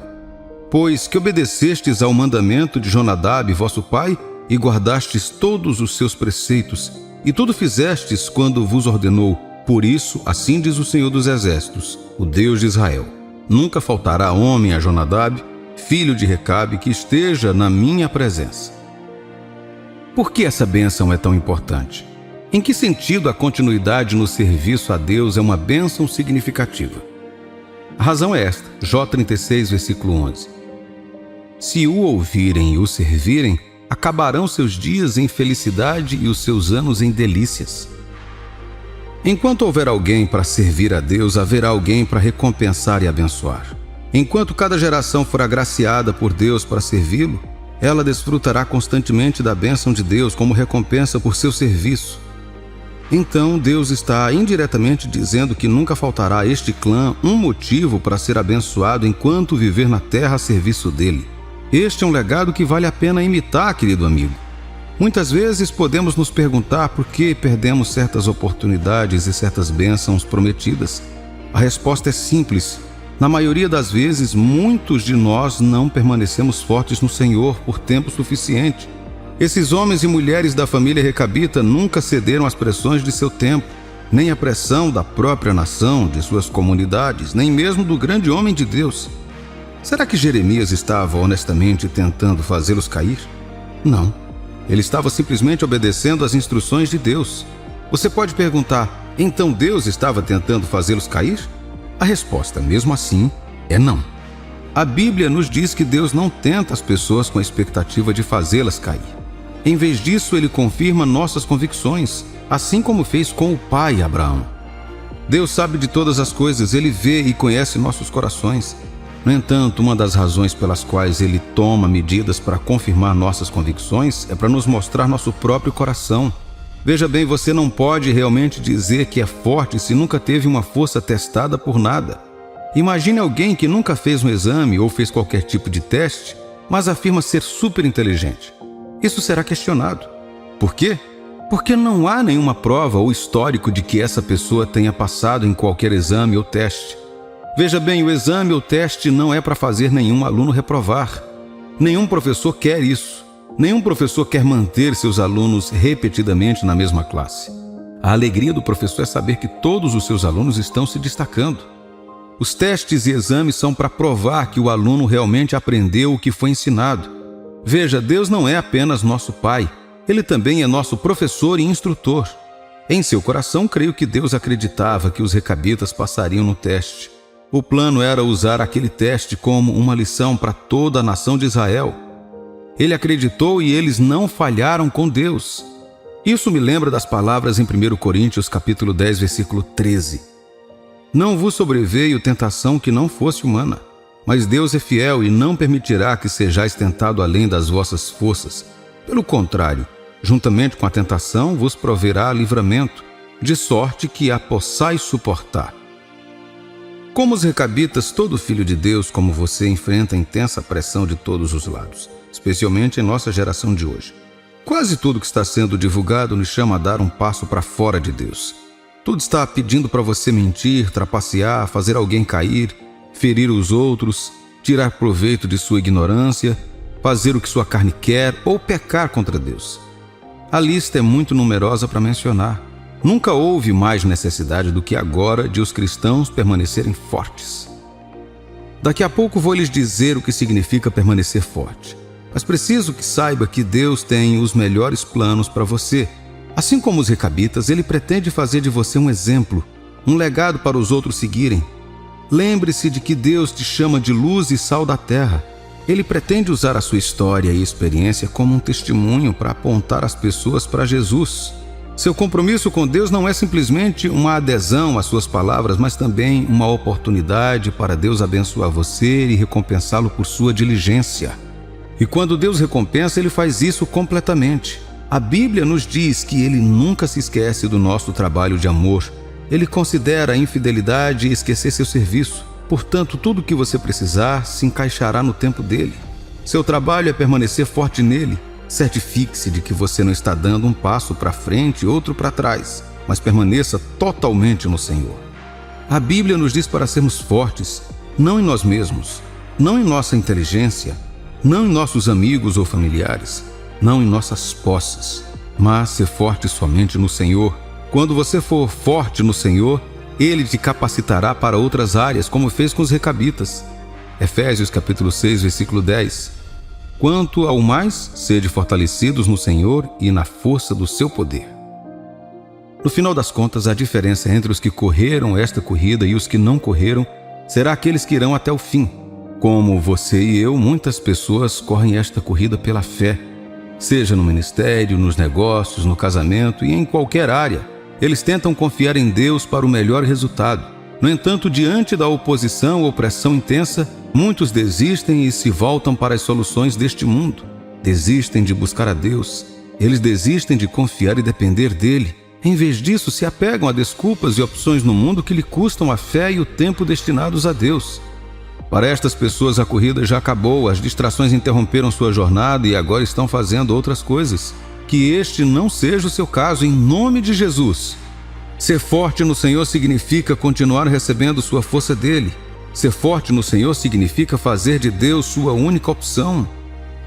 Pois que obedecestes ao mandamento de Jonadab, vosso pai, e guardastes todos os seus preceitos, e tudo fizestes quando vos ordenou, por isso, assim diz o Senhor dos Exércitos, o Deus de Israel: Nunca faltará homem a Jonadab, filho de Recabe, que esteja na minha presença. Por que essa bênção é tão importante? Em que sentido a continuidade no serviço a Deus é uma bênção significativa? A razão é esta, Jó 36, versículo 11. Se o ouvirem e o servirem, acabarão seus dias em felicidade e os seus anos em delícias. Enquanto houver alguém para servir a Deus, haverá alguém para recompensar e abençoar. Enquanto cada geração for agraciada por Deus para servi-lo, ela desfrutará constantemente da bênção de Deus como recompensa por seu serviço. Então, Deus está indiretamente dizendo que nunca faltará a este clã um motivo para ser abençoado enquanto viver na terra a serviço dele. Este é um legado que vale a pena imitar, querido amigo. Muitas vezes podemos nos perguntar por que perdemos certas oportunidades e certas bênçãos prometidas. A resposta é simples. Na maioria das vezes, muitos de nós não permanecemos fortes no Senhor por tempo suficiente. Esses homens e mulheres da família recabita nunca cederam às pressões de seu tempo, nem à pressão da própria nação, de suas comunidades, nem mesmo do grande homem de Deus. Será que Jeremias estava honestamente tentando fazê-los cair? Não. Ele estava simplesmente obedecendo às instruções de Deus. Você pode perguntar: então Deus estava tentando fazê-los cair? A resposta, mesmo assim, é não. A Bíblia nos diz que Deus não tenta as pessoas com a expectativa de fazê-las cair. Em vez disso, Ele confirma nossas convicções, assim como fez com o pai Abraão. Deus sabe de todas as coisas, Ele vê e conhece nossos corações. No entanto, uma das razões pelas quais Ele toma medidas para confirmar nossas convicções é para nos mostrar nosso próprio coração. Veja bem, você não pode realmente dizer que é forte se nunca teve uma força testada por nada. Imagine alguém que nunca fez um exame ou fez qualquer tipo de teste, mas afirma ser super inteligente. Isso será questionado. Por quê? Porque não há nenhuma prova ou histórico de que essa pessoa tenha passado em qualquer exame ou teste. Veja bem, o exame ou teste não é para fazer nenhum aluno reprovar. Nenhum professor quer isso. Nenhum professor quer manter seus alunos repetidamente na mesma classe. A alegria do professor é saber que todos os seus alunos estão se destacando. Os testes e exames são para provar que o aluno realmente aprendeu o que foi ensinado. Veja, Deus não é apenas nosso Pai, Ele também é nosso professor e instrutor. Em seu coração, creio que Deus acreditava que os recabitas passariam no teste. O plano era usar aquele teste como uma lição para toda a nação de Israel. Ele acreditou e eles não falharam com Deus. Isso me lembra das palavras em 1 Coríntios capítulo 10, versículo 13. Não vos sobreveio tentação que não fosse humana, mas Deus é fiel e não permitirá que sejais tentado além das vossas forças. Pelo contrário, juntamente com a tentação vos proverá livramento, de sorte que a possais suportar. Como os recabitas, todo filho de Deus como você enfrenta intensa pressão de todos os lados, especialmente em nossa geração de hoje. Quase tudo que está sendo divulgado nos chama a dar um passo para fora de Deus. Tudo está pedindo para você mentir, trapacear, fazer alguém cair, ferir os outros, tirar proveito de sua ignorância, fazer o que sua carne quer ou pecar contra Deus. A lista é muito numerosa para mencionar. Nunca houve mais necessidade do que agora de os cristãos permanecerem fortes. Daqui a pouco vou lhes dizer o que significa permanecer forte. Mas preciso que saiba que Deus tem os melhores planos para você. Assim como os recabitas, Ele pretende fazer de você um exemplo, um legado para os outros seguirem. Lembre-se de que Deus te chama de luz e sal da terra. Ele pretende usar a sua história e experiência como um testemunho para apontar as pessoas para Jesus. Seu compromisso com Deus não é simplesmente uma adesão às suas palavras, mas também uma oportunidade para Deus abençoar você e recompensá-lo por sua diligência. E quando Deus recompensa, Ele faz isso completamente. A Bíblia nos diz que Ele nunca se esquece do nosso trabalho de amor. Ele considera a infidelidade e esquecer seu serviço. Portanto, tudo o que você precisar se encaixará no tempo dele. Seu trabalho é permanecer forte nele. Certifique-se de que você não está dando um passo para frente e outro para trás, mas permaneça totalmente no Senhor. A Bíblia nos diz para sermos fortes, não em nós mesmos, não em nossa inteligência, não em nossos amigos ou familiares, não em nossas posses, mas ser forte somente no Senhor. Quando você for forte no Senhor, Ele te capacitará para outras áreas, como fez com os recabitas. Efésios capítulo 6, versículo 10. Quanto ao mais, sede fortalecidos no Senhor e na força do seu poder. No final das contas, a diferença entre os que correram esta corrida e os que não correram será aqueles que irão até o fim. Como você e eu, muitas pessoas correm esta corrida pela fé, seja no ministério, nos negócios, no casamento e em qualquer área. Eles tentam confiar em Deus para o melhor resultado. No entanto, diante da oposição ou pressão intensa, muitos desistem e se voltam para as soluções deste mundo. Desistem de buscar a Deus. Eles desistem de confiar e depender dele. Em vez disso, se apegam a desculpas e opções no mundo que lhe custam a fé e o tempo destinados a Deus. Para estas pessoas, a corrida já acabou, as distrações interromperam sua jornada e agora estão fazendo outras coisas. Que este não seja o seu caso, em nome de Jesus. Ser forte no Senhor significa continuar recebendo sua força dele. Ser forte no Senhor significa fazer de Deus sua única opção.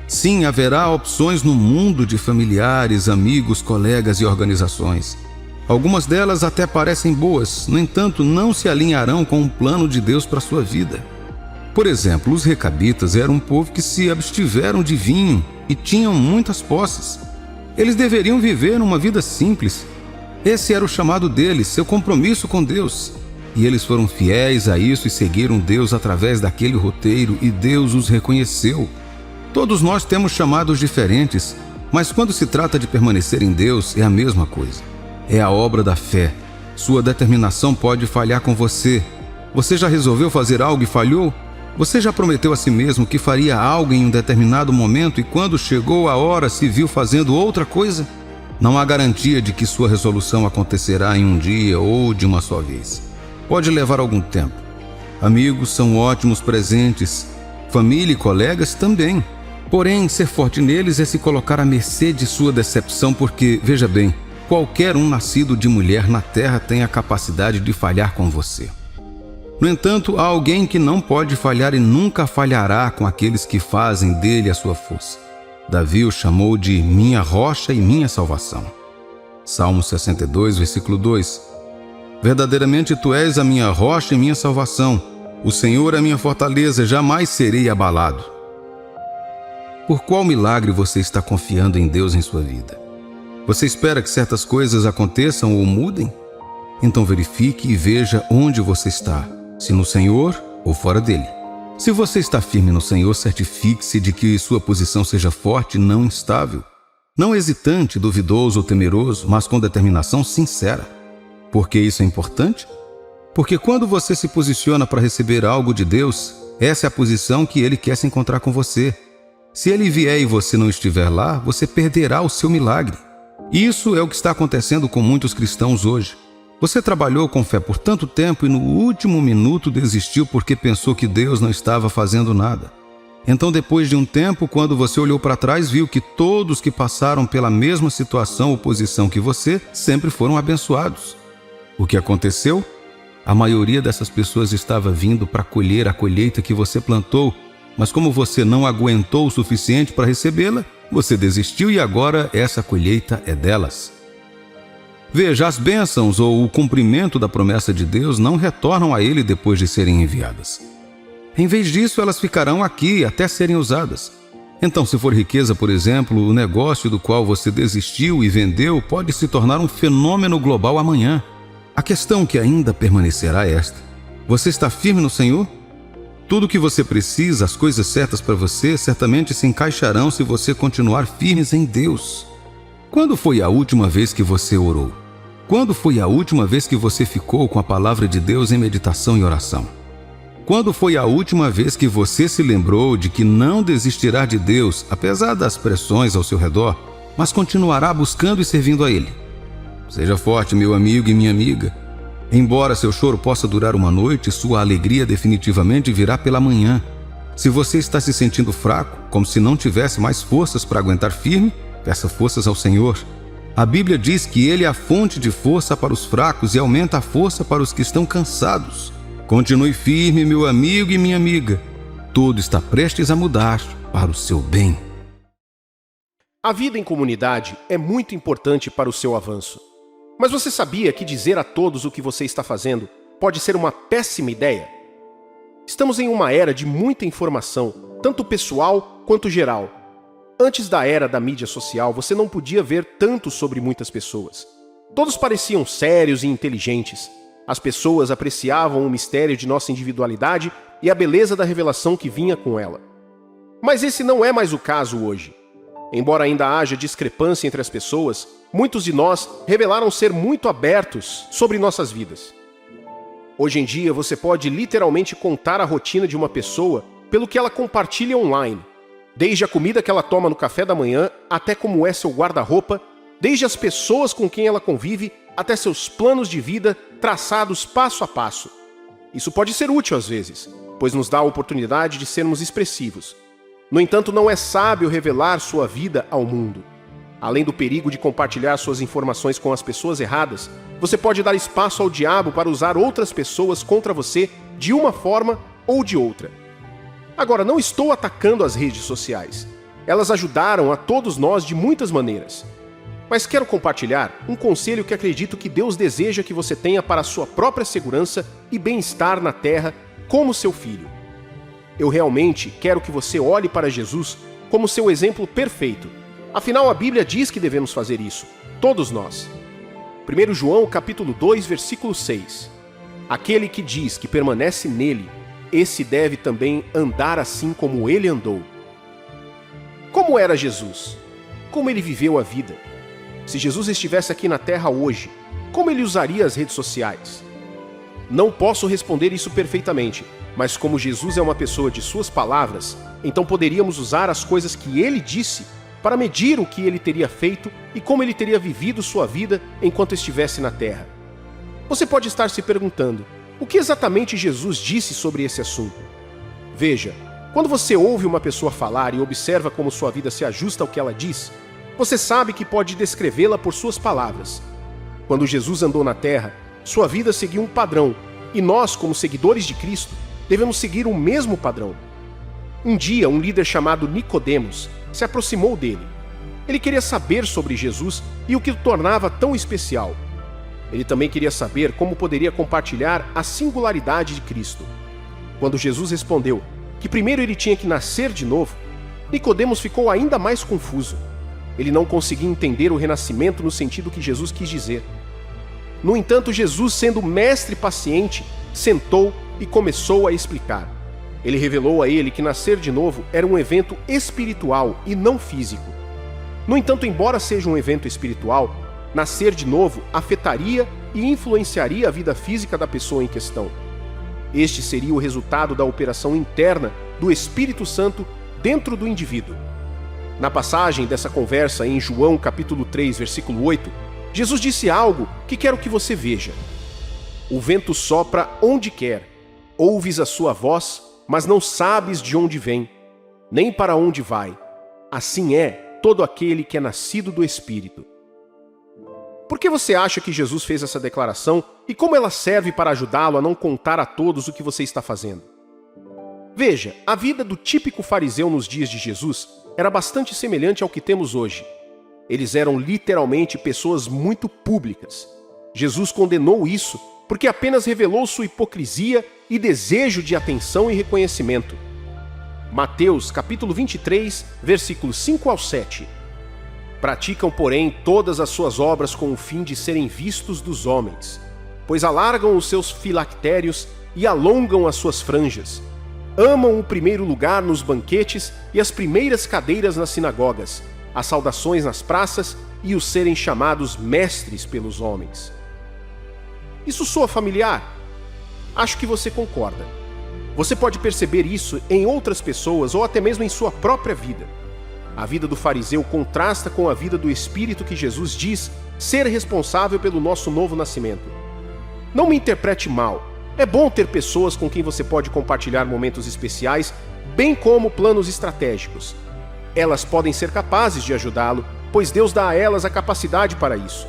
Sim, haverá opções no mundo de familiares, amigos, colegas e organizações. Algumas delas até parecem boas, no entanto, não se alinharão com o plano de Deus para a sua vida. Por exemplo, os recabitas eram um povo que se abstiveram de vinho e tinham muitas posses. Eles deveriam viver uma vida simples. Esse era o chamado deles, seu compromisso com Deus. E eles foram fiéis a isso e seguiram Deus através daquele roteiro, e Deus os reconheceu. Todos nós temos chamados diferentes, mas quando se trata de permanecer em Deus, é a mesma coisa. É a obra da fé. Sua determinação pode falhar com você. Você já resolveu fazer algo e falhou? Você já prometeu a si mesmo que faria algo em um determinado momento e quando chegou a hora se viu fazendo outra coisa? Não há garantia de que sua resolução acontecerá em um dia ou de uma só vez. Pode levar algum tempo. Amigos são ótimos presentes, família e colegas também. Porém, ser forte neles é se colocar à mercê de sua decepção, porque, veja bem, qualquer um nascido de mulher na terra tem a capacidade de falhar com você. No entanto, há alguém que não pode falhar e nunca falhará com aqueles que fazem dele a sua força. Davi o chamou de minha rocha e minha salvação. Salmo 62, versículo 2. Verdadeiramente tu és a minha rocha e minha salvação. O Senhor é a minha fortaleza, jamais serei abalado. Por qual milagre você está confiando em Deus em sua vida? Você espera que certas coisas aconteçam ou mudem? Então verifique e veja onde você está, se no Senhor ou fora dele. Se você está firme no Senhor, certifique-se de que sua posição seja forte e não instável. Não hesitante, duvidoso ou temeroso, mas com determinação sincera. Por que isso é importante? Porque quando você se posiciona para receber algo de Deus, essa é a posição que Ele quer se encontrar com você. Se Ele vier e você não estiver lá, você perderá o seu milagre. Isso é o que está acontecendo com muitos cristãos hoje. Você trabalhou com fé por tanto tempo e no último minuto desistiu porque pensou que Deus não estava fazendo nada. Então, depois de um tempo, quando você olhou para trás, viu que todos que passaram pela mesma situação ou posição que você sempre foram abençoados. O que aconteceu? A maioria dessas pessoas estava vindo para colher a colheita que você plantou, mas como você não aguentou o suficiente para recebê-la, você desistiu e agora essa colheita é delas. Veja, as bênçãos ou o cumprimento da promessa de Deus não retornam a Ele depois de serem enviadas. Em vez disso, elas ficarão aqui até serem usadas. Então, se for riqueza, por exemplo, o negócio do qual você desistiu e vendeu pode se tornar um fenômeno global amanhã. A questão que ainda permanecerá é esta: você está firme no Senhor? Tudo o que você precisa, as coisas certas para você, certamente se encaixarão se você continuar firmes em Deus. Quando foi a última vez que você orou? Quando foi a última vez que você ficou com a palavra de Deus em meditação e oração? Quando foi a última vez que você se lembrou de que não desistirá de Deus, apesar das pressões ao seu redor, mas continuará buscando e servindo a Ele? Seja forte, meu amigo e minha amiga. Embora seu choro possa durar uma noite, sua alegria definitivamente virá pela manhã. Se você está se sentindo fraco, como se não tivesse mais forças para aguentar firme, peça forças ao Senhor. A Bíblia diz que Ele é a fonte de força para os fracos e aumenta a força para os que estão cansados. Continue firme, meu amigo e minha amiga. Tudo está prestes a mudar para o seu bem. A vida em comunidade é muito importante para o seu avanço. Mas você sabia que dizer a todos o que você está fazendo pode ser uma péssima ideia? Estamos em uma era de muita informação, tanto pessoal quanto geral. Antes da era da mídia social, você não podia ver tanto sobre muitas pessoas. Todos pareciam sérios e inteligentes. As pessoas apreciavam o mistério de nossa individualidade e a beleza da revelação que vinha com ela. Mas esse não é mais o caso hoje. Embora ainda haja discrepância entre as pessoas, muitos de nós revelaram ser muito abertos sobre nossas vidas. Hoje em dia, você pode literalmente contar a rotina de uma pessoa pelo que ela compartilha online. Desde a comida que ela toma no café da manhã, até como é seu guarda-roupa, desde as pessoas com quem ela convive, até seus planos de vida traçados passo a passo. Isso pode ser útil às vezes, pois nos dá a oportunidade de sermos expressivos. No entanto, não é sábio revelar sua vida ao mundo. Além do perigo de compartilhar suas informações com as pessoas erradas, você pode dar espaço ao diabo para usar outras pessoas contra você de uma forma ou de outra. Agora, não estou atacando as redes sociais. Elas ajudaram a todos nós de muitas maneiras. Mas quero compartilhar um conselho que acredito que Deus deseja que você tenha para a sua própria segurança e bem-estar na terra como seu filho. Eu realmente quero que você olhe para Jesus como seu exemplo perfeito. Afinal, a Bíblia diz que devemos fazer isso, todos nós. 1 João capítulo 2, versículo 6. Aquele que diz que permanece nele, esse deve também andar assim como ele andou. Como era Jesus? Como ele viveu a vida? Se Jesus estivesse aqui na Terra hoje, como ele usaria as redes sociais? Não posso responder isso perfeitamente, mas como Jesus é uma pessoa de suas palavras, então poderíamos usar as coisas que ele disse para medir o que ele teria feito e como ele teria vivido sua vida enquanto estivesse na Terra. Você pode estar se perguntando, o que exatamente Jesus disse sobre esse assunto? Veja, quando você ouve uma pessoa falar e observa como sua vida se ajusta ao que ela diz, você sabe que pode descrevê-la por suas palavras. Quando Jesus andou na Terra, sua vida seguiu um padrão, e nós, como seguidores de Cristo, devemos seguir o mesmo padrão. Um dia, um líder chamado Nicodemos se aproximou dele. Ele queria saber sobre Jesus e o que o tornava tão especial. Ele também queria saber como poderia compartilhar a singularidade de Cristo. Quando Jesus respondeu que primeiro ele tinha que nascer de novo, Nicodemos ficou ainda mais confuso. Ele não conseguia entender o renascimento no sentido que Jesus quis dizer. No entanto, Jesus, sendo mestre paciente, sentou e começou a explicar. Ele revelou a ele que nascer de novo era um evento espiritual e não físico. No entanto, embora seja um evento espiritual, nascer de novo afetaria e influenciaria a vida física da pessoa em questão. Este seria o resultado da operação interna do Espírito Santo dentro do indivíduo. Na passagem dessa conversa em João capítulo 3, versículo 8, Jesus disse algo que quero que você veja. O vento sopra onde quer, ouves a sua voz, mas não sabes de onde vem, nem para onde vai. Assim é todo aquele que é nascido do Espírito. Por que você acha que Jesus fez essa declaração e como ela serve para ajudá-lo a não contar a todos o que você está fazendo? Veja, a vida do típico fariseu nos dias de Jesus era bastante semelhante ao que temos hoje. Eles eram literalmente pessoas muito públicas. Jesus condenou isso porque apenas revelou sua hipocrisia e desejo de atenção e reconhecimento. Mateus capítulo 23, versículos 5 ao 7. Praticam, porém, todas as suas obras com o fim de serem vistos dos homens. pois alargam os seus filactérios e alongam as suas franjas. Amam o primeiro lugar nos banquetes e as primeiras cadeiras nas sinagogas, as saudações nas praças e os serem chamados mestres pelos homens. Isso soa familiar? Acho que você concorda. Você pode perceber isso em outras pessoas ou até mesmo em sua própria vida. A vida do fariseu contrasta com a vida do Espírito que Jesus diz ser responsável pelo nosso novo nascimento. Não me interprete mal. É bom ter pessoas com quem você pode compartilhar momentos especiais, bem como planos estratégicos. Elas podem ser capazes de ajudá-lo, pois Deus dá a elas a capacidade para isso.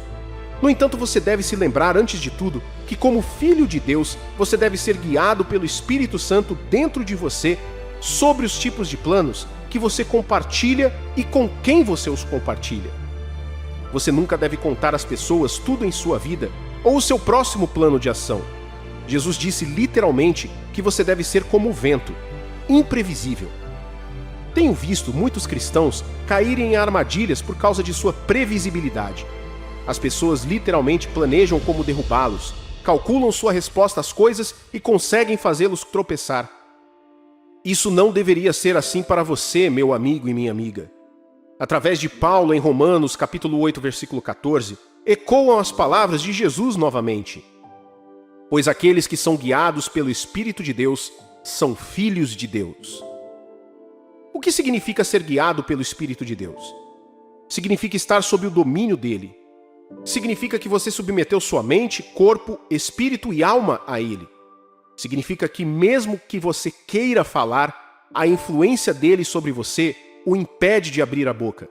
No entanto, você deve se lembrar, antes de tudo, que como filho de Deus, você deve ser guiado pelo Espírito Santo dentro de você sobre os tipos de planos que você compartilha e com quem você os compartilha. Você nunca deve contar às pessoas tudo em sua vida ou o seu próximo plano de ação. Jesus disse literalmente que você deve ser como o vento, imprevisível. Tenho visto muitos cristãos caírem em armadilhas por causa de sua previsibilidade. As pessoas literalmente planejam como derrubá-los, calculam sua resposta às coisas e conseguem fazê-los tropeçar. Isso não deveria ser assim para você, meu amigo e minha amiga. Através de Paulo em Romanos, capítulo 8, versículo 14, ecoam as palavras de Jesus novamente. Pois aqueles que são guiados pelo Espírito de Deus são filhos de Deus. O que significa ser guiado pelo Espírito de Deus? Significa estar sob o domínio dele. Significa que você submeteu sua mente, corpo, espírito e alma a ele. Significa que mesmo que você queira falar, a influência dele sobre você o impede de abrir a boca.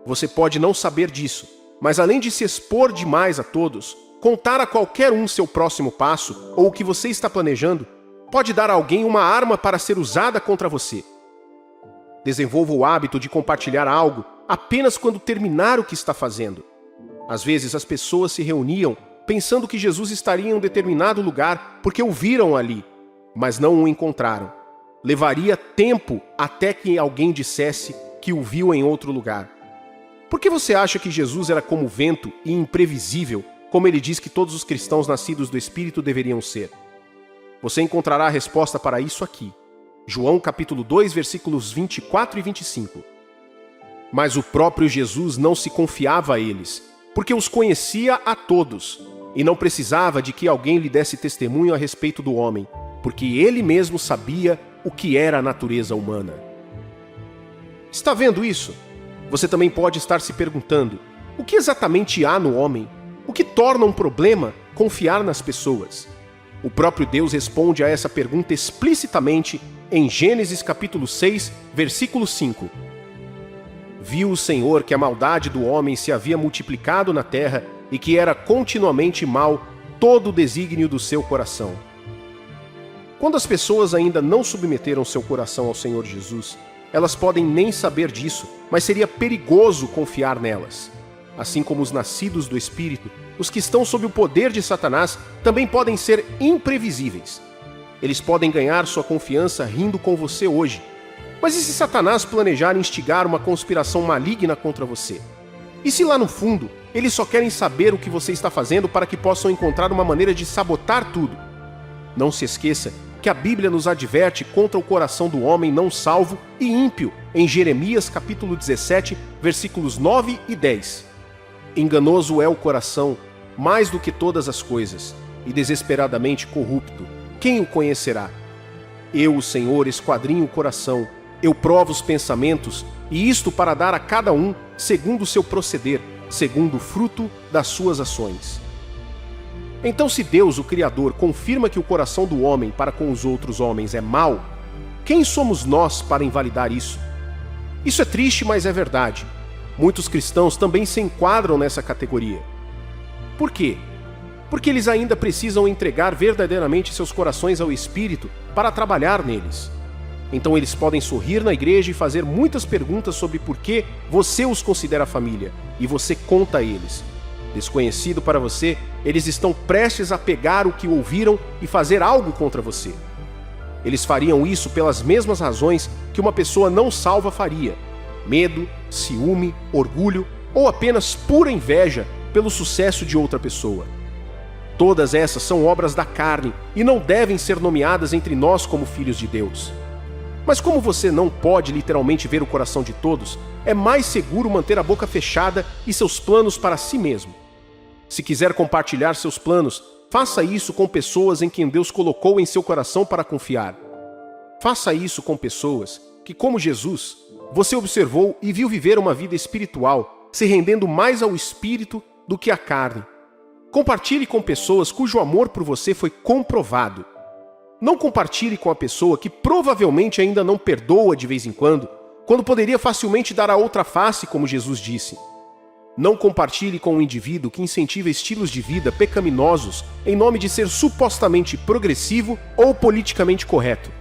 Você pode não saber disso, mas além de se expor demais a todos, contar a qualquer um seu próximo passo ou o que você está planejando, pode dar a alguém uma arma para ser usada contra você. Desenvolva o hábito de compartilhar algo apenas quando terminar o que está fazendo. Às vezes as pessoas se reuniam pensando que Jesus estaria em um determinado lugar porque o viram ali, mas não o encontraram. Levaria tempo até que alguém dissesse que o viu em outro lugar. Por que você acha que Jesus era como o vento e imprevisível, como ele diz que todos os cristãos nascidos do Espírito deveriam ser? Você encontrará a resposta para isso aqui. João capítulo 2, versículos 24 e 25. Mas o próprio Jesus não se confiava a eles, porque os conhecia a todos, e não precisava de que alguém lhe desse testemunho a respeito do homem, porque ele mesmo sabia o que era a natureza humana. Está vendo isso? Você também pode estar se perguntando, o que exatamente há no homem? O que torna um problema confiar nas pessoas? O próprio Deus responde a essa pergunta explicitamente em Gênesis capítulo 6, versículo 5. Viu o Senhor que a maldade do homem se havia multiplicado na terra e que era continuamente mau todo o desígnio do seu coração. Quando as pessoas ainda não submeteram seu coração ao Senhor Jesus, elas podem nem saber disso, mas seria perigoso confiar nelas. Assim como os nascidos do Espírito, os que estão sob o poder de Satanás também podem ser imprevisíveis. Eles podem ganhar sua confiança rindo com você hoje. Mas e se Satanás planejar instigar uma conspiração maligna contra você? E se lá no fundo, eles só querem saber o que você está fazendo para que possam encontrar uma maneira de sabotar tudo? Não se esqueça que a Bíblia nos adverte contra o coração do homem não salvo e ímpio em Jeremias capítulo 17, versículos 9 e 10. Enganoso é o coração, mais do que todas as coisas, e desesperadamente corrupto. Quem o conhecerá? Eu, o Senhor, esquadrinho o coração, eu provo os pensamentos, e isto para dar a cada um segundo o seu proceder, segundo o fruto das suas ações. Então, se Deus, o Criador, confirma que o coração do homem para com os outros homens é mau, quem somos nós para invalidar isso? Isso é triste, mas é verdade. Muitos cristãos também se enquadram nessa categoria. Por quê? Porque eles ainda precisam entregar verdadeiramente seus corações ao Espírito para trabalhar neles. Então eles podem sorrir na igreja e fazer muitas perguntas sobre por que você os considera família, e você conta a eles. Desconhecido para você, eles estão prestes a pegar o que ouviram e fazer algo contra você. Eles fariam isso pelas mesmas razões que uma pessoa não salva faria: medo, ciúme, orgulho ou apenas pura inveja pelo sucesso de outra pessoa. Todas essas são obras da carne e não devem ser nomeadas entre nós como filhos de Deus. Mas como você não pode literalmente ver o coração de todos, é mais seguro manter a boca fechada e seus planos para si mesmo. Se quiser compartilhar seus planos, faça isso com pessoas em quem Deus colocou em seu coração para confiar. Faça isso com pessoas que, como Jesus, você observou e viu viver uma vida espiritual, se rendendo mais ao espírito do que à carne. Compartilhe com pessoas cujo amor por você foi comprovado. Não compartilhe com a pessoa que provavelmente ainda não perdoa de vez em quando poderia facilmente dar a outra face, como Jesus disse. Não compartilhe com um indivíduo que incentiva estilos de vida pecaminosos em nome de ser supostamente progressivo ou politicamente correto.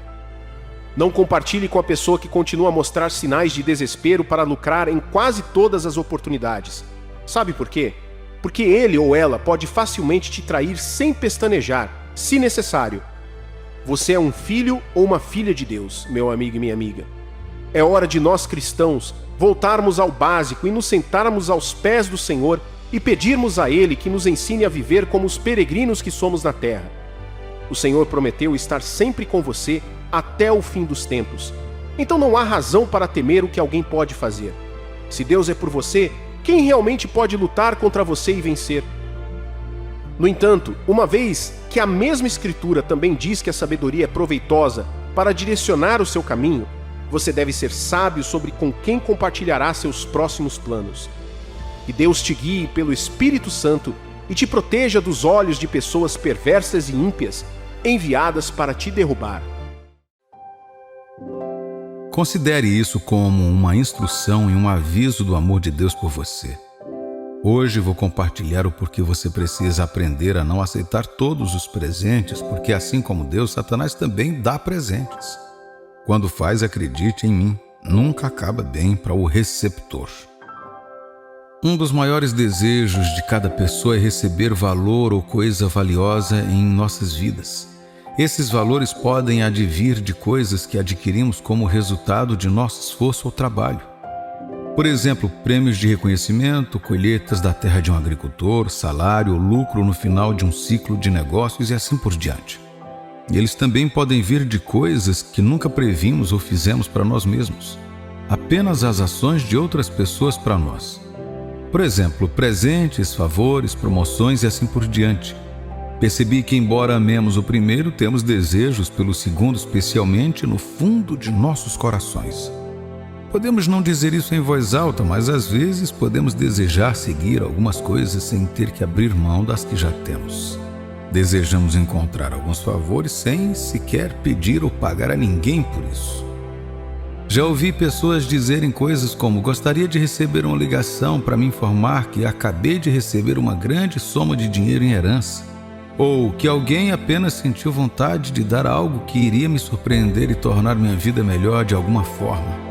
Não compartilhe com a pessoa que continua a mostrar sinais de desespero para lucrar em quase todas as oportunidades. Sabe por quê? Porque ele ou ela pode facilmente te trair sem pestanejar, se necessário. Você é um filho ou uma filha de Deus, meu amigo e minha amiga. É hora de nós cristãos voltarmos ao básico e nos sentarmos aos pés do Senhor e pedirmos a Ele que nos ensine a viver como os peregrinos que somos na terra. O Senhor prometeu estar sempre com você até o fim dos tempos. Então não há razão para temer o que alguém pode fazer. Se Deus é por você, quem realmente pode lutar contra você e vencer? No entanto, uma vez que a mesma Escritura também diz que a sabedoria é proveitosa para direcionar o seu caminho, você deve ser sábio sobre com quem compartilhará seus próximos planos. Que Deus te guie pelo Espírito Santo e te proteja dos olhos de pessoas perversas e ímpias, enviadas para te derrubar. Considere isso como uma instrução e um aviso do amor de Deus por você. Hoje vou compartilhar o porquê você precisa aprender a não aceitar todos os presentes, porque assim como Deus, Satanás também dá presentes. Quando faz, acredite em mim, nunca acaba bem para o receptor. Um dos maiores desejos de cada pessoa é receber valor ou coisa valiosa em nossas vidas. Esses valores podem advir de coisas que adquirimos como resultado de nosso esforço ou trabalho. Por exemplo, prêmios de reconhecimento, colheitas da terra de um agricultor, salário ou lucro no final de um ciclo de negócios e assim por diante. E eles também podem vir de coisas que nunca previmos ou fizemos para nós mesmos. Apenas as ações de outras pessoas para nós. Por exemplo, presentes, favores, promoções e assim por diante. Percebi que, embora amemos o primeiro, temos desejos pelo segundo, especialmente no fundo de nossos corações. Podemos não dizer isso em voz alta, mas às vezes podemos desejar seguir algumas coisas sem ter que abrir mão das que já temos. Desejamos encontrar alguns favores sem sequer pedir ou pagar a ninguém por isso. Já ouvi pessoas dizerem coisas como: gostaria de receber uma ligação para me informar que acabei de receber uma grande soma de dinheiro em herança. Ou que alguém apenas sentiu vontade de dar algo que iria me surpreender e tornar minha vida melhor de alguma forma.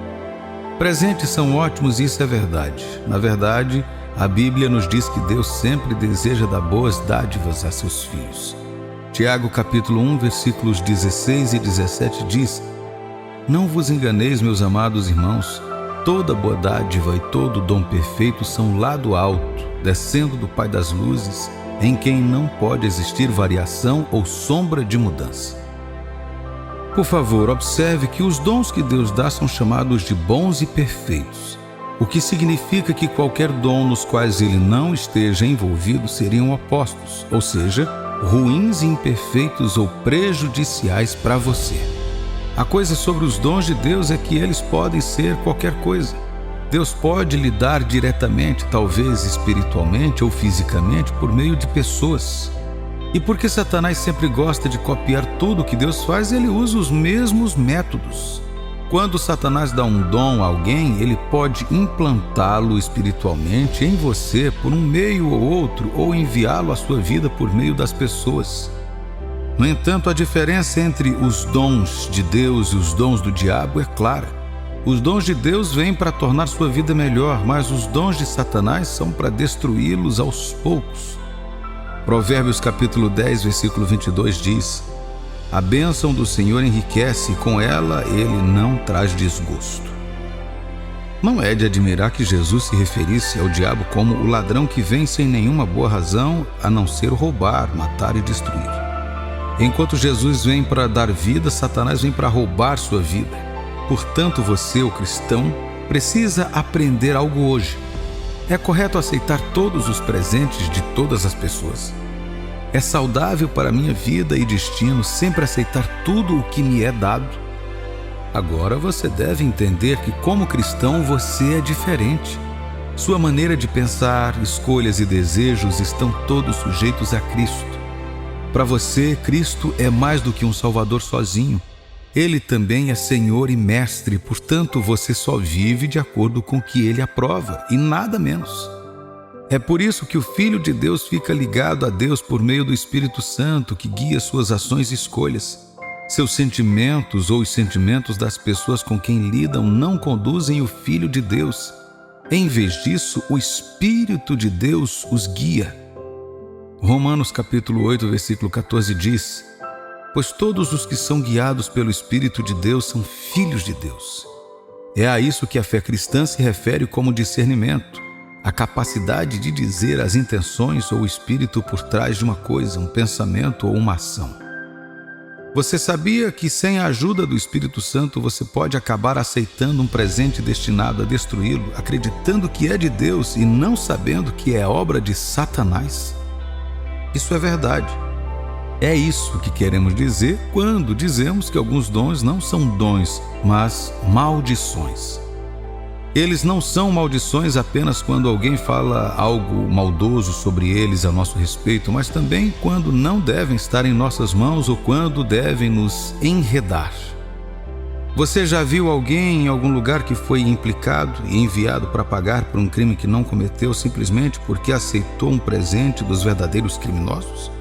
Presentes são ótimos e isso é verdade. Na verdade, a Bíblia nos diz que Deus sempre deseja dar boas dádivas a seus filhos. Tiago capítulo 1, versículos 16 e 17 diz: Não vos enganeis, meus amados irmãos, toda boa dádiva e todo dom perfeito são lá do alto, descendo do Pai das luzes, em quem não pode existir variação ou sombra de mudança. Por favor, observe que os dons que Deus dá são chamados de bons e perfeitos, o que significa que qualquer dom nos quais ele não esteja envolvido seriam opostos, ou seja, ruins e imperfeitos ou prejudiciais para você. A coisa sobre os dons de Deus é que eles podem ser qualquer coisa. Deus pode lidar diretamente, talvez espiritualmente ou fisicamente, por meio de pessoas. E porque Satanás sempre gosta de copiar tudo que Deus faz, ele usa os mesmos métodos. Quando Satanás dá um dom a alguém, ele pode implantá-lo espiritualmente em você por um meio ou outro, ou enviá-lo à sua vida por meio das pessoas. No entanto, a diferença entre os dons de Deus e os dons do diabo é clara. Os dons de Deus vêm para tornar sua vida melhor, mas os dons de Satanás são para destruí-los aos poucos. Provérbios capítulo 10, versículo 22 diz: A bênção do Senhor enriquece, e com ela ele não traz desgosto. Não é de admirar que Jesus se referisse ao diabo como o ladrão que vem sem nenhuma boa razão a não ser roubar, matar e destruir. Enquanto Jesus vem para dar vida, Satanás vem para roubar sua vida. Portanto, você, o cristão, precisa aprender algo hoje. É correto aceitar todos os presentes de todas as pessoas. É saudável para minha vida e destino sempre aceitar tudo o que me é dado. Agora você deve entender que, como cristão, você é diferente. Sua maneira de pensar, escolhas e desejos estão todos sujeitos a Cristo. Para você, Cristo é mais do que um Salvador sozinho. Ele também é Senhor e Mestre, portanto, você só vive de acordo com o que Ele aprova, e nada menos. É por isso que o Filho de Deus fica ligado a Deus por meio do Espírito Santo, que guia suas ações e escolhas. Seus sentimentos ou os sentimentos das pessoas com quem lidam não conduzem o Filho de Deus. Em vez disso, o Espírito de Deus os guia. Romanos capítulo 8, versículo 14 diz: pois todos os que são guiados pelo Espírito de Deus são filhos de Deus. É a isso que a fé cristã se refere como discernimento, a capacidade de dizer as intenções ou o espírito por trás de uma coisa, um pensamento ou uma ação. Você sabia que sem a ajuda do Espírito Santo você pode acabar aceitando um presente destinado a destruí-lo, acreditando que é de Deus e não sabendo que é obra de Satanás? Isso é verdade. É isso que queremos dizer quando dizemos que alguns dons não são dons, mas maldições. Eles não são maldições apenas quando alguém fala algo maldoso sobre eles a nosso respeito, mas também quando não devem estar em nossas mãos ou quando devem nos enredar. Você já viu alguém em algum lugar que foi implicado e enviado para pagar por um crime que não cometeu simplesmente porque aceitou um presente dos verdadeiros criminosos?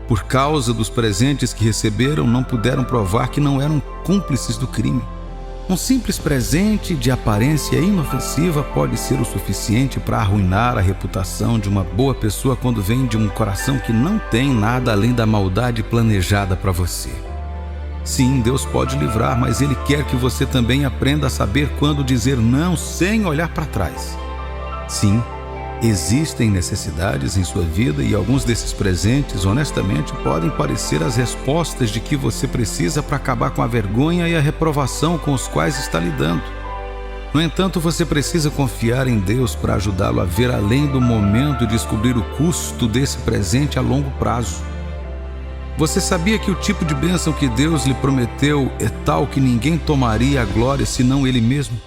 Por causa dos presentes que receberam, não puderam provar que não eram cúmplices do crime. Um simples presente de aparência inofensiva pode ser o suficiente para arruinar a reputação de uma boa pessoa quando vem de um coração que não tem nada além da maldade planejada para você. Sim, Deus pode livrar, mas Ele quer que você também aprenda a saber quando dizer não sem olhar para trás. Sim, existem necessidades em sua vida e alguns desses presentes, honestamente, podem parecer as respostas de que você precisa para acabar com a vergonha e a reprovação com os quais está lidando. No entanto, você precisa confiar em Deus para ajudá-lo a ver além do momento e descobrir o custo desse presente a longo prazo. Você sabia que o tipo de bênção que Deus lhe prometeu é tal que ninguém tomaria a glória senão Ele mesmo?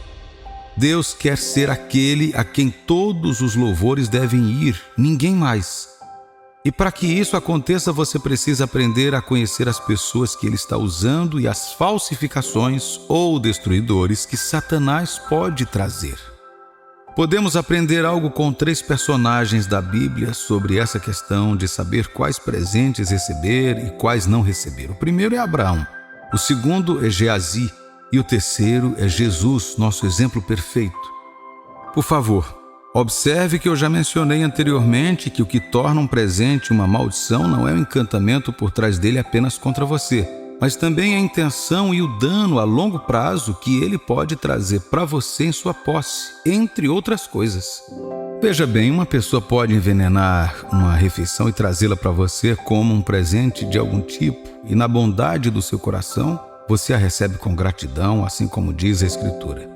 Deus quer ser aquele a quem todos os louvores devem ir, ninguém mais. E para que isso aconteça, você precisa aprender a conhecer as pessoas que Ele está usando e as falsificações ou destruidores que Satanás pode trazer. Podemos aprender algo com 3 personagens da Bíblia sobre essa questão de saber quais presentes receber e quais não receber. O primeiro é Abraão, o segundo é Geazi, e o terceiro é Jesus, nosso exemplo perfeito. Por favor, observe que eu já mencionei anteriormente que o que torna um presente uma maldição não é o encantamento por trás dele apenas contra você, mas também a intenção e o dano a longo prazo que ele pode trazer para você em sua posse, entre outras coisas. Veja bem, uma pessoa pode envenenar uma refeição e trazê-la para você como um presente de algum tipo, e na bondade do seu coração, você a recebe com gratidão, assim como diz a Escritura.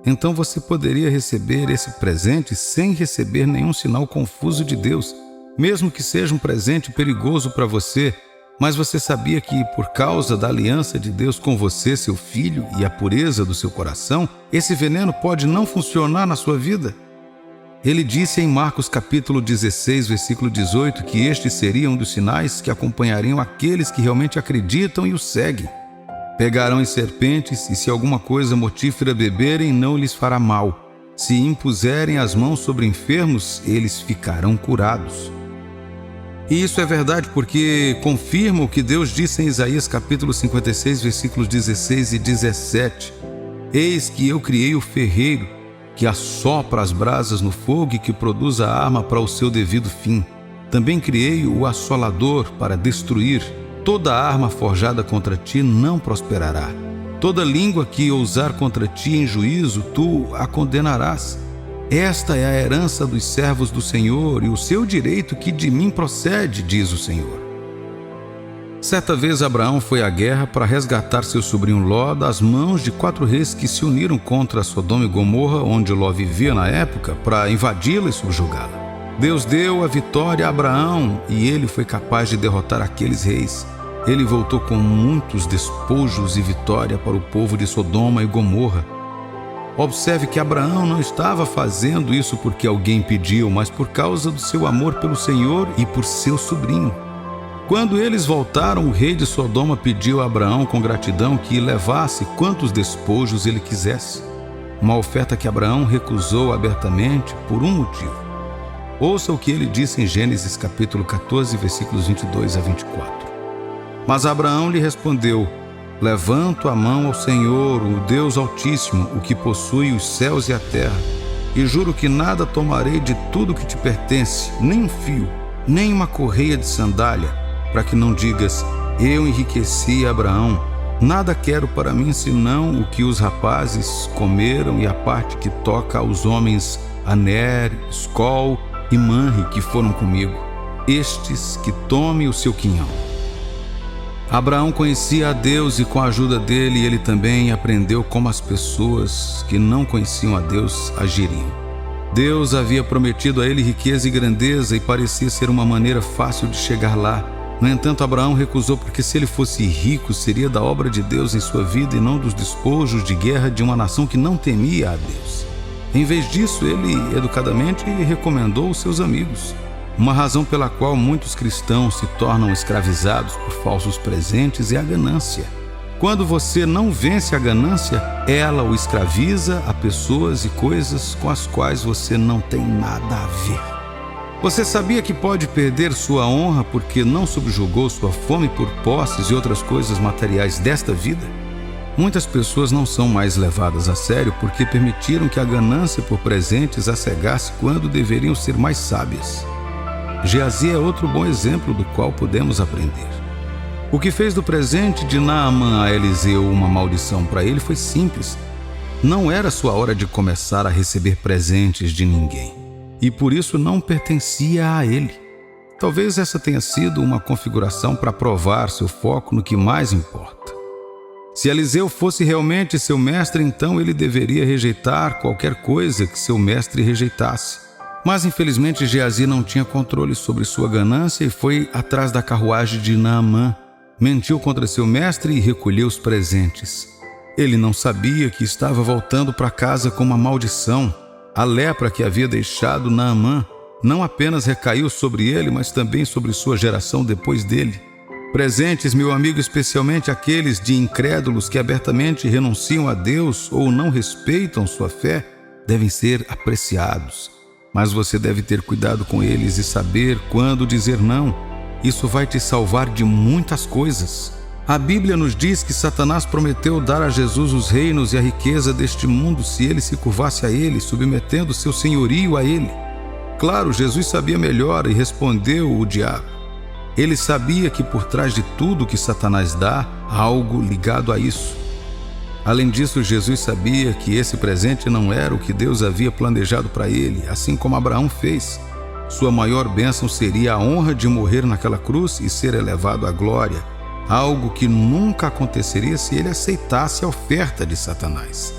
Então você poderia receber esse presente sem receber nenhum sinal confuso de Deus, mesmo que seja um presente perigoso para você, mas você sabia que por causa da aliança de Deus com você, seu filho, e a pureza do seu coração, esse veneno pode não funcionar na sua vida? Ele disse em Marcos capítulo 16, versículo 18, que estes seriam um dos sinais que acompanhariam aqueles que realmente acreditam e o seguem. Pegarão em serpentes, e se alguma coisa mortífera beberem, não lhes fará mal. Se impuserem as mãos sobre enfermos, eles ficarão curados. E isso é verdade porque confirma o que Deus disse em Isaías capítulo 56, versículos 16 e 17. Eis que eu criei o ferreiro, que assopra as brasas no fogo e que produz a arma para o seu devido fim. Também criei o assolador para destruir. Toda arma forjada contra ti não prosperará. Toda língua que ousar contra ti em juízo, tu a condenarás. Esta é a herança dos servos do Senhor e o seu direito que de mim procede, diz o Senhor. Certa vez Abraão foi à guerra para resgatar seu sobrinho Ló das mãos de 4 reis que se uniram contra Sodoma e Gomorra, onde Ló vivia na época, para invadi-la e subjugá-la. Deus deu a vitória a Abraão e ele foi capaz de derrotar aqueles reis. Ele voltou com muitos despojos e vitória para o povo de Sodoma e Gomorra. Observe que Abraão não estava fazendo isso porque alguém pediu, mas por causa do seu amor pelo Senhor e por seu sobrinho. Quando eles voltaram, o rei de Sodoma pediu a Abraão com gratidão que levasse quantos despojos ele quisesse. Uma oferta que Abraão recusou abertamente por um motivo. Ouça o que ele disse em Gênesis capítulo 14, versículos 22 a 24. Mas Abraão lhe respondeu: levanto a mão ao Senhor, o Deus Altíssimo, o que possui os céus e a terra, e juro que nada tomarei de tudo que te pertence, nem um fio, nem uma correia de sandália, para que não digas: eu enriqueci Abraão. Nada quero para mim senão o que os rapazes comeram e a parte que toca aos homens Aner, Escol e Manre que foram comigo, estes que tome o seu quinhão. Abraão conhecia a Deus e com a ajuda dele ele também aprendeu como as pessoas que não conheciam a Deus agiriam. Deus havia prometido a ele riqueza e grandeza e parecia ser uma maneira fácil de chegar lá. No entanto, Abraão recusou porque se ele fosse rico seria da obra de Deus em sua vida e não dos despojos de guerra de uma nação que não temia a Deus. Em vez disso, ele educadamente recomendou aos seus amigos. Uma razão pela qual muitos cristãos se tornam escravizados por falsos presentes é a ganância. Quando você não vence a ganância, ela o escraviza a pessoas e coisas com as quais você não tem nada a ver. Você sabia que pode perder sua honra porque não subjugou sua fome por posses e outras coisas materiais desta vida? Muitas pessoas não são mais levadas a sério porque permitiram que a ganância por presentes as cegasse quando deveriam ser mais sábias. Geazi é outro bom exemplo do qual podemos aprender. O que fez do presente de Naamã a Eliseu uma maldição para ele foi simples. Não era sua hora de começar a receber presentes de ninguém, e por isso não pertencia a ele. Talvez essa tenha sido uma configuração para provar seu foco no que mais importa. Se Eliseu fosse realmente seu mestre, então ele deveria rejeitar qualquer coisa que seu mestre rejeitasse. Mas infelizmente Geazi não tinha controle sobre sua ganância e foi atrás da carruagem de Naamã. Mentiu contra seu mestre e recolheu os presentes. Ele não sabia que estava voltando para casa com uma maldição. A lepra que havia deixado Naamã não apenas recaiu sobre ele, mas também sobre sua geração depois dele. Presentes, meu amigo, especialmente aqueles de incrédulos que abertamente renunciam a Deus ou não respeitam sua fé, devem ser apreciados. Mas você deve ter cuidado com eles e saber quando dizer não. Isso vai te salvar de muitas coisas. A Bíblia nos diz que Satanás prometeu dar a Jesus os reinos e a riqueza deste mundo se ele se curvasse a ele, submetendo seu senhorio a ele. Claro, Jesus sabia melhor e respondeu o diabo. Ele sabia que por trás de tudo que Satanás dá, há algo ligado a isso. Além disso, Jesus sabia que esse presente não era o que Deus havia planejado para ele, assim como Abraão fez. Sua maior bênção seria a honra de morrer naquela cruz e ser elevado à glória, algo que nunca aconteceria se ele aceitasse a oferta de Satanás.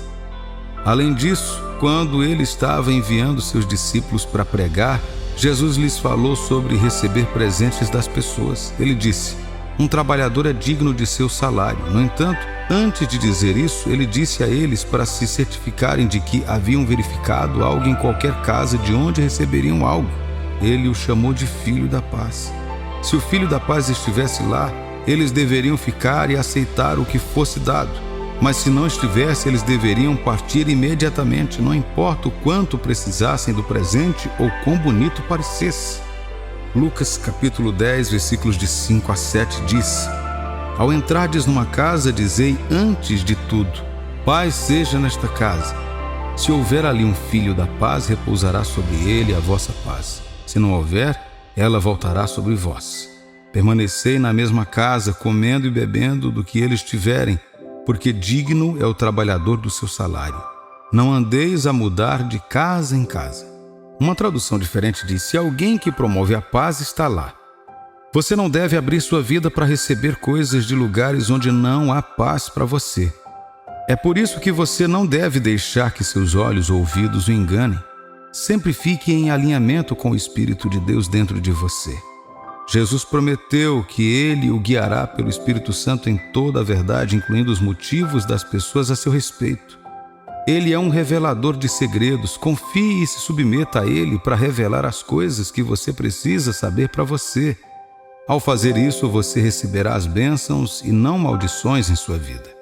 Além disso, quando ele estava enviando seus discípulos para pregar, Jesus lhes falou sobre receber presentes das pessoas. Ele disse: um trabalhador é digno de seu salário. No entanto, antes de dizer isso, ele disse a eles para se certificarem de que haviam verificado algo em qualquer casa de onde receberiam algo. Ele o chamou de Filho da Paz. Se o Filho da Paz estivesse lá, eles deveriam ficar e aceitar o que fosse dado. Mas se não estivesse, eles deveriam partir imediatamente, não importa o quanto precisassem do presente ou quão bonito parecesse. Lucas capítulo 10, versículos de 5 a 7 diz: ao entrardes numa casa, dizei antes de tudo: paz seja nesta casa. Se houver ali um filho da paz, repousará sobre ele a vossa paz. Se não houver, ela voltará sobre vós. Permanecei na mesma casa, comendo e bebendo do que eles tiverem, porque digno é o trabalhador do seu salário. Não andeis a mudar de casa em casa. Uma tradução diferente diz: se alguém que promove a paz está lá. Você não deve abrir sua vida para receber coisas de lugares onde não há paz para você. É por isso que você não deve deixar que seus olhos ou ouvidos o enganem. Sempre fique em alinhamento com o Espírito de Deus dentro de você. Jesus prometeu que Ele o guiará pelo Espírito Santo em toda a verdade, incluindo os motivos das pessoas a seu respeito. Ele é um revelador de segredos. Confie e se submeta a Ele para revelar as coisas que você precisa saber para você. Ao fazer isso, você receberá as bênçãos e não maldições em sua vida.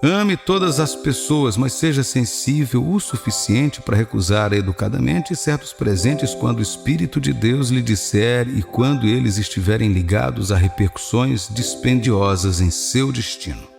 Ame todas as pessoas, mas seja sensível o suficiente para recusar educadamente certos presentes quando o Espírito de Deus lhe disser e quando eles estiverem ligados a repercussões dispendiosas em seu destino.